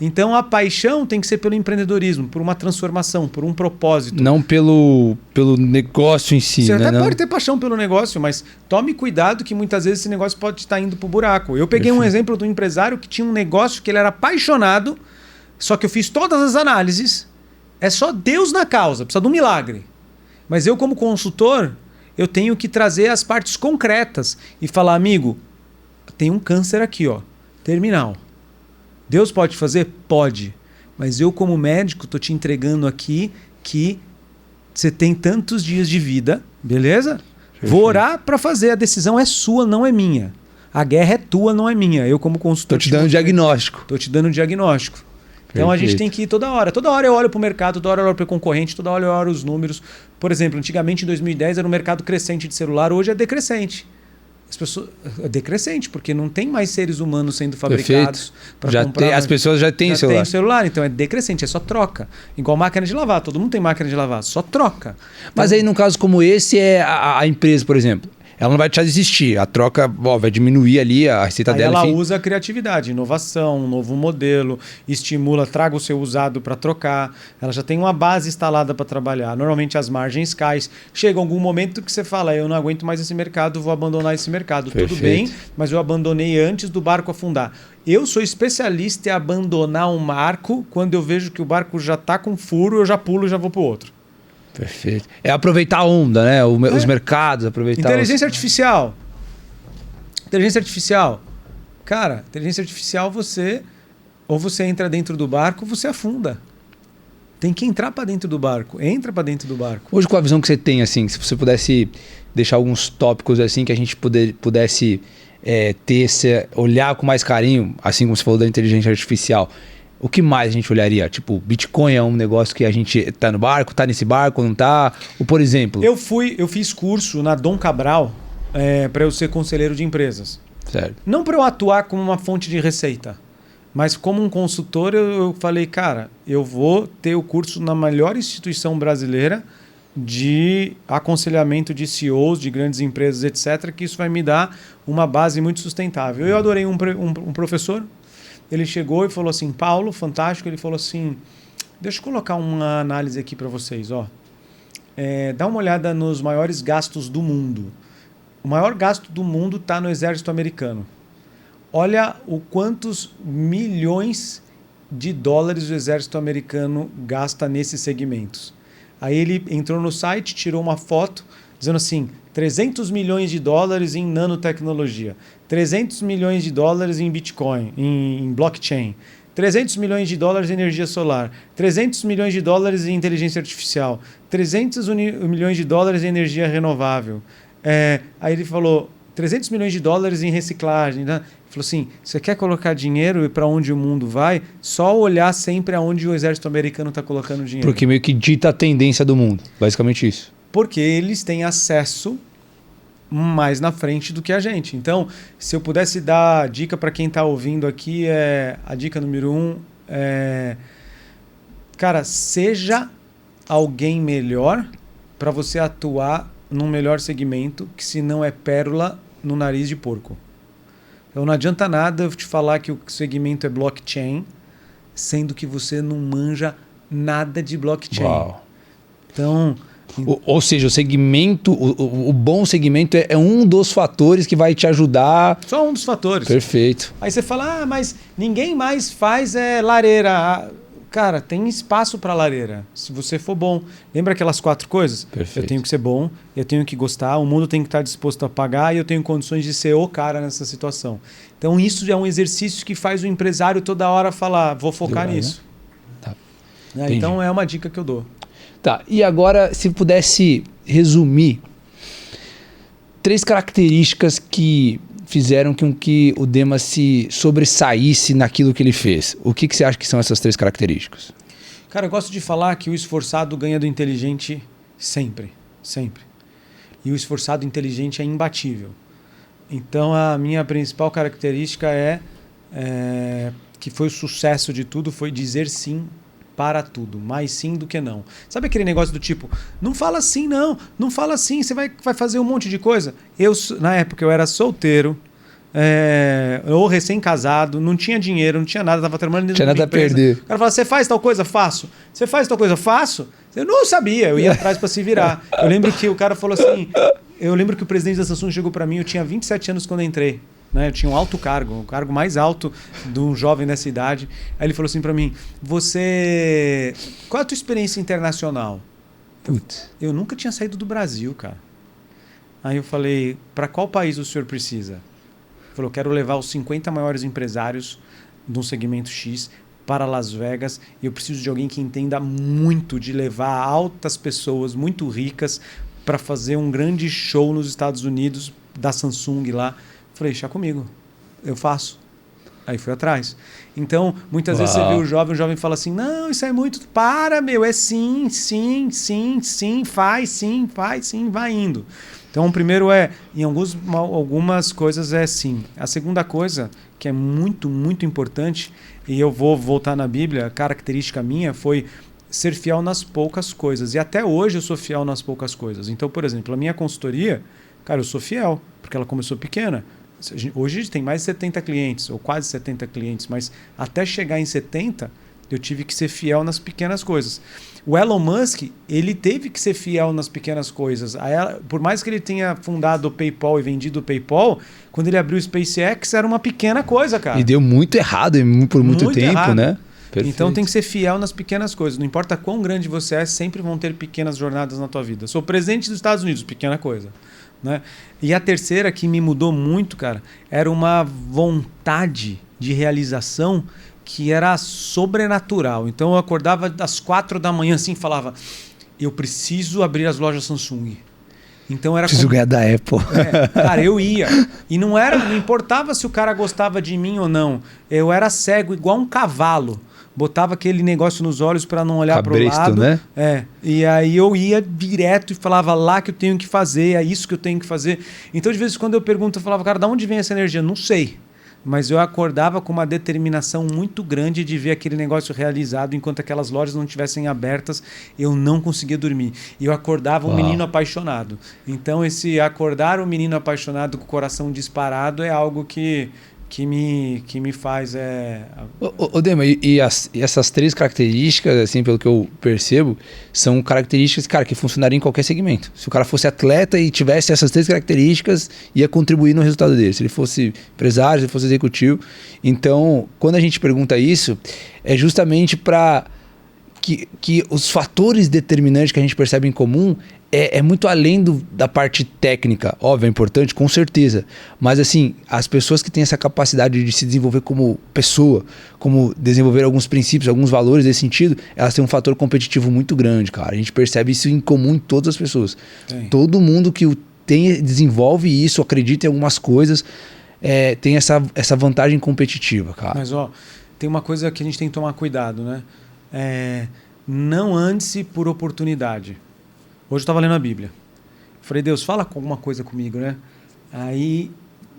Então a paixão tem que ser pelo empreendedorismo, por uma transformação, por um propósito. Não pelo negócio em si. Você né? até pode ter paixão pelo negócio, mas tome cuidado que muitas vezes esse negócio pode estar indo pro buraco. Eu peguei um exemplo de um empresário que tinha um negócio que ele era apaixonado, só que eu fiz todas as análises. É só Deus na causa, precisa de um milagre. Mas eu, como consultor, eu tenho que trazer as partes concretas e falar, amigo, tem um câncer aqui, ó, terminal. Deus pode fazer? Pode. Mas eu, como médico, estou te entregando aqui que você tem tantos dias de vida, beleza? Vou orar para fazer. A decisão é sua, não é minha. A guerra é tua, não é minha. Eu, como consultor... Estou te dando diagnóstico. Estou te dando diagnóstico. Então a gente tem que ir toda hora. Toda hora eu olho para o mercado, toda hora eu olho para o concorrente, toda hora eu olho os números. Por exemplo, antigamente, em 2010, era um mercado crescente de celular, hoje é decrescente. As pessoas, é decrescente, porque não tem mais seres humanos sendo fabricados para comprar. As pessoas já têm celular. Tem celular, então é decrescente, é só troca. Igual máquina de lavar, todo mundo tem máquina de lavar, só troca. Mas aí, num caso como esse, é a empresa, por exemplo, ela não vai deixar de existir. A troca vai diminuir ali a receita dela. Ela usa a criatividade, inovação, um novo modelo, estimula, traga o seu usado para trocar. Ela já tem uma base instalada para trabalhar. Normalmente as margens caem. Chega algum momento que você fala, eu não aguento mais esse mercado, vou abandonar esse mercado. Perfeito. Tudo bem, mas eu abandonei antes do barco afundar. Eu sou especialista em abandonar um barco quando eu vejo que o barco já está com furo, eu já pulo e já vou para o outro. Perfeito. É aproveitar a onda, né? Os mercados, aproveitar... Inteligência artificial. Inteligência artificial. Cara, inteligência artificial ou você entra dentro do barco ou você afunda. Tem que entrar para dentro do barco. Entra para dentro do barco. Hoje, com a visão que você tem, assim, se você pudesse deixar alguns tópicos assim que a gente pudesse olhar com mais carinho, assim como você falou da inteligência artificial, o que mais a gente olharia? Tipo, Bitcoin é um negócio que a gente tá no barco, tá nesse barco, não tá? Ou, por exemplo... Eu fiz curso na Dom Cabral para eu ser conselheiro de empresas. Certo. Não para eu atuar como uma fonte de receita, mas como um consultor eu falei, cara, eu vou ter o curso na melhor instituição brasileira de aconselhamento de CEOs, de grandes empresas, etc., que isso vai me dar uma base muito sustentável. Eu adorei um professor. Ele chegou e falou assim, Paulo, fantástico, ele falou assim, deixa eu colocar uma análise aqui para vocês, ó. Dá uma olhada nos maiores gastos do mundo. O maior gasto do mundo está no exército americano. Olha o quantos milhões de dólares o exército americano gasta nesses segmentos. Aí ele entrou no site, tirou uma foto, dizendo assim, 300 milhões de dólares em nanotecnologia, 300 milhões de dólares em Bitcoin, em blockchain, 300 milhões de dólares em energia solar, 300 milhões de dólares em inteligência artificial, 300 milhões de dólares em energia renovável. Aí ele falou 300 milhões de dólares em reciclagem. Né? Ele falou assim, você quer colocar dinheiro e para onde o mundo vai? Só olhar sempre aonde o exército americano está colocando dinheiro. Porque meio que dita a tendência do mundo. Basicamente isso. Porque eles têm acesso mais na frente do que a gente. Então, se eu pudesse dar dica para quem está ouvindo aqui, a dica número 1 é... Cara, seja alguém melhor para você atuar num melhor segmento, que se não é pérola no nariz de porco. Então não adianta nada eu te falar que o segmento é blockchain, sendo que você não manja nada de blockchain. Uau. Então... Ou seja, o segmento, o bom segmento é um dos fatores que vai te ajudar. Só um dos fatores. Perfeito. Aí você fala, mas ninguém mais faz lareira. Cara, tem espaço para lareira, se você for bom. Lembra aquelas 4 coisas? Perfeito. Eu tenho que ser bom, eu tenho que gostar, o mundo tem que estar disposto a pagar e eu tenho condições de ser o cara nessa situação. Então isso é um exercício que faz o empresário toda hora falar, vou focar nisso. Né? Tá. Então é uma dica que eu dou. Tá, e agora se pudesse resumir 3 características que fizeram com que o Demas se sobressaísse naquilo que ele fez. O que você acha que são essas 3 características? Cara, eu gosto de falar que o esforçado ganha do inteligente sempre, sempre. E o esforçado inteligente é imbatível. Então a minha principal característica que foi o sucesso de tudo, foi dizer sim para tudo, mais sim do que não. Sabe aquele negócio do tipo, não fala assim não, não fala assim, você vai fazer um monte de coisa. Na época eu era solteiro, ou recém-casado, não tinha dinheiro, não tinha nada, estava trabalhando dentro de uma empresa. Perder. O cara fala, você faz tal coisa? Faço. Você faz tal coisa? Faço. Eu não sabia, eu ia atrás para se virar. Eu lembro que o cara falou assim, eu lembro que o presidente da Samsung chegou para mim, eu tinha 27 anos quando entrei. Né? Eu tinha um alto cargo, o cargo mais alto de um jovem dessa idade. Aí ele falou assim para mim, qual é a tua experiência internacional? Eu nunca tinha saído do Brasil, cara. Aí eu falei, para qual país o senhor precisa? Ele falou, quero levar os 50 maiores empresários de um segmento X para Las Vegas e eu preciso de alguém que entenda muito de levar altas pessoas muito ricas para fazer um grande show nos Estados Unidos da Samsung lá. Falei, deixa comigo, eu faço. Aí fui atrás. Então, muitas vezes você vê o jovem fala assim, não, isso é muito, é sim, sim, sim, sim, faz, sim, vai indo. Então, o primeiro em algumas coisas é sim. A segunda coisa, que é muito, muito importante, e eu vou voltar na Bíblia, a característica minha foi ser fiel nas poucas coisas. E até hoje eu sou fiel nas poucas coisas. Então, por exemplo, a minha consultoria, cara, eu sou fiel, porque ela começou pequena. Hoje a gente tem mais de 70 clientes, ou quase 70 clientes, mas até chegar em 70, eu tive que ser fiel nas pequenas coisas. O Elon Musk, ele teve que ser fiel nas pequenas coisas. Por mais que ele tenha fundado o PayPal e vendido o PayPal, quando ele abriu o SpaceX, era uma pequena coisa, cara. E deu muito errado por muito tempo, errado. Né? Perfeito. Então tem que ser fiel nas pequenas coisas. Não importa quão grande você é, sempre vão ter pequenas jornadas na tua vida. Sou presidente dos Estados Unidos, pequena coisa. Né? E a terceira que me mudou muito, cara, era uma vontade de realização que era sobrenatural. Então eu acordava às 4 da manhã assim e falava, eu preciso abrir as lojas Samsung. Então era preciso ganhar da Apple. Cara, eu ia. E não importava se o cara gostava de mim ou não. Eu era cego, igual um cavalo. Botava aquele negócio nos olhos para não olhar para o lado. Né? E aí eu ia direto e falava lá que eu tenho que fazer, é isso que eu tenho que fazer. Então, de vez em quando eu pergunto, eu falava, cara, de onde vem essa energia? Não sei. Mas eu acordava com uma determinação muito grande de ver aquele negócio realizado enquanto aquelas lojas não estivessem abertas, eu não conseguia dormir. E eu acordava um menino apaixonado. Então, esse acordar um menino apaixonado com o coração disparado é algo que que me faz Ô Dema, e essas 3 características, assim, pelo que eu percebo, são características, cara, que funcionariam em qualquer segmento. Se o cara fosse atleta e tivesse essas 3 características, ia contribuir no resultado dele. Se ele fosse empresário, se ele fosse executivo. Então, quando a gente pergunta isso, é justamente para que os fatores determinantes que a gente percebe em comum é muito além da parte técnica. Óbvio, é importante, com certeza. Mas assim, as pessoas que têm essa capacidade de se desenvolver como pessoa, como desenvolver alguns princípios, alguns valores desse sentido, elas têm um fator competitivo muito grande, cara. A gente percebe isso em comum em todas as pessoas. Sim. Todo mundo que desenvolve isso, acredita em algumas coisas, tem essa vantagem competitiva, cara. Mas tem uma coisa que a gente tem que tomar cuidado, né? Não ande-se por oportunidade. Hoje eu estava lendo a Bíblia. Falei, Deus, fala alguma coisa comigo, né? Aí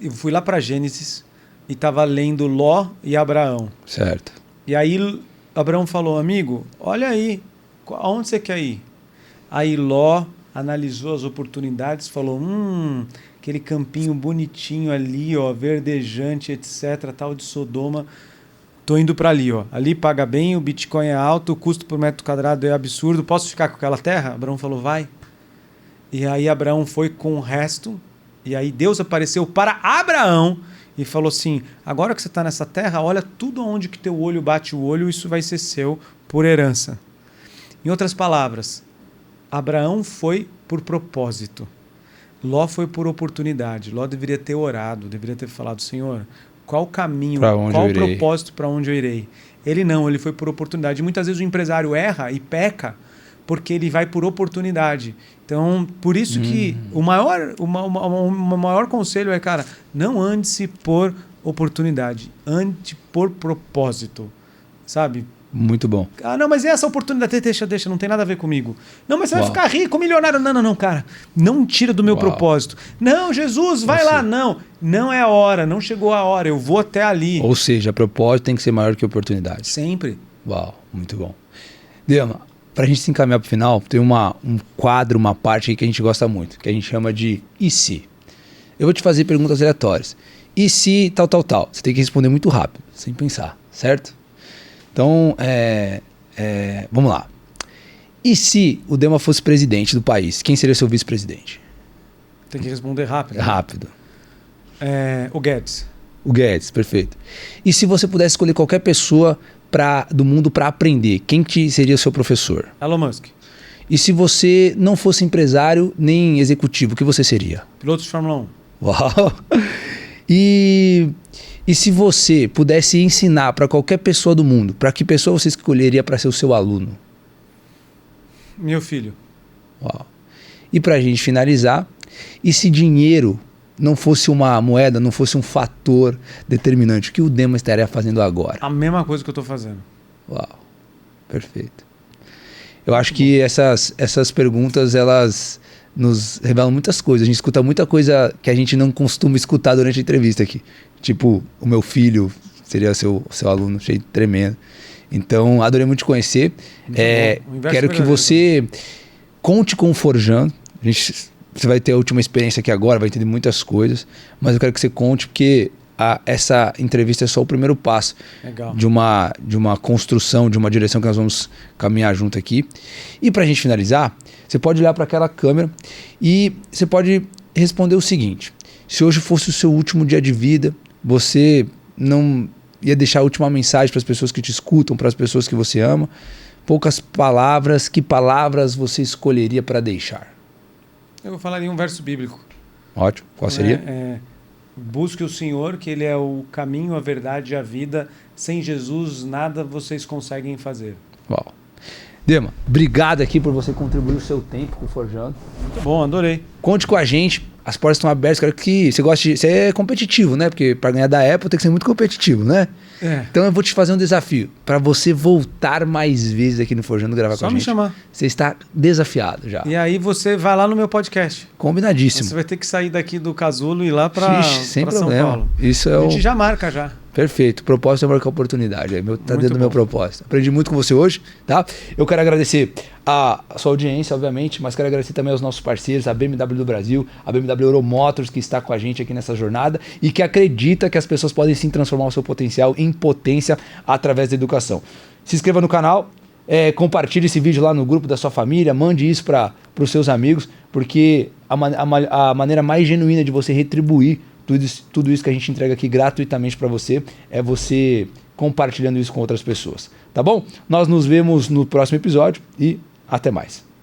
eu fui lá para Gênesis e estava lendo Ló e Abraão. Certo. E aí Abraão falou, amigo, olha aí, aonde você quer ir? Aí Ló analisou as oportunidades, falou, aquele campinho bonitinho ali, verdejante, etc, tal de Sodoma, tô indo para ali, ali paga bem, o Bitcoin é alto, o custo por metro quadrado é absurdo, posso ficar com aquela terra? Abraão falou, vai. E aí Abraão foi com o resto, e aí Deus apareceu para Abraão e falou assim, agora que você está nessa terra, olha tudo onde que teu olho bate o olho, isso vai ser seu por herança. Em outras palavras, Abraão foi por propósito, Ló foi por oportunidade. Ló deveria ter orado, deveria ter falado, Senhor, qual o caminho, qual o propósito para onde eu irei? Ele não, ele foi por oportunidade. Muitas vezes o empresário erra e peca porque ele vai por oportunidade. Então, por isso que o maior conselho é, cara, não ande-se por oportunidade, ande por propósito, sabe? Muito bom. Ah, não, mas essa oportunidade, deixa, não tem nada a ver comigo. Não, mas você vai ficar rico, milionário. Não, cara, não tira do meu propósito. Não, Jesus, vai lá. Não é a hora, não chegou a hora, eu vou até ali. Ou seja, propósito tem que ser maior que oportunidade. Sempre. Uau, muito bom. Dema, pra gente se encaminhar pro final, tem um quadro, uma parte aí que a gente gosta muito, que a gente chama de e se? Eu vou te fazer perguntas aleatórias. E se tal? Você tem que responder muito rápido, sem pensar, certo? Então, vamos lá. E se o Dema fosse presidente do país, quem seria seu vice-presidente? Tem que responder rápido. Rápido. O Guedes. O Guedes, perfeito. E se você pudesse escolher qualquer pessoa do mundo para aprender, quem seria o seu professor? Elon Musk. E se você não fosse empresário nem executivo, o que você seria? Piloto de Fórmula 1. Uau! E se você pudesse ensinar para qualquer pessoa do mundo, para que pessoa você escolheria para ser o seu aluno? Meu filho. Uau. E para a gente finalizar, e se dinheiro não fosse uma moeda, não fosse um fator determinante, o que o Dema estaria fazendo agora? A mesma coisa que eu estou fazendo. Uau, perfeito. Eu acho que essas perguntas, elas nos revelam muitas coisas. A gente escuta muita coisa que a gente não costuma escutar durante a entrevista aqui. Tipo, o meu filho seria seu aluno, achei tremendo. Então, adorei muito te conhecer. Quero que você conte com o Forjando. Você vai ter a última experiência aqui agora, vai entender muitas coisas. Mas eu quero que você conte, porque essa entrevista é só o primeiro passo de uma construção, de uma direção que nós vamos caminhar junto aqui. E para a gente finalizar, você pode olhar para aquela câmera e você pode responder o seguinte: se hoje fosse o seu último dia de vida, você não ia deixar a última mensagem para as pessoas que te escutam, para as pessoas que você ama, poucas palavras, que palavras você escolheria para deixar? Eu falaria um verso bíblico. Ótimo, qual seria? Busque o Senhor, que Ele é o caminho, a verdade e a vida. Sem Jesus, nada vocês conseguem fazer. Uau. Dema, obrigado aqui por você contribuir o seu tempo com o Forjando. Muito bom, adorei. Conte com a gente, as portas estão abertas. Quero que você é competitivo, né? Porque para ganhar da Apple tem que ser muito competitivo, né? Então eu vou te fazer um desafio para você voltar mais vezes aqui no Forjando gravar com a gente. Só me chamar. Você está desafiado já. E aí você vai lá no meu podcast. Combinadíssimo. Você vai ter que sair daqui do casulo e ir lá para São Paulo. Isso a gente já marca já. Perfeito. Propósito é maior que a oportunidade. Tá dentro do meu propósito. Aprendi muito com você hoje, tá? Eu quero agradecer a sua audiência, obviamente, mas quero agradecer também aos nossos parceiros, a BMW do Brasil, a BMW Euromotors, que está com a gente aqui nessa jornada e que acredita que as pessoas podem sim transformar o seu potencial em potência através da educação. Se inscreva no canal, compartilhe esse vídeo lá no grupo da sua família, mande isso para os seus amigos, porque a maneira mais genuína de você retribuir tudo isso que a gente entrega aqui gratuitamente para você é você compartilhando isso com outras pessoas, tá bom? Nós nos vemos no próximo episódio e até mais.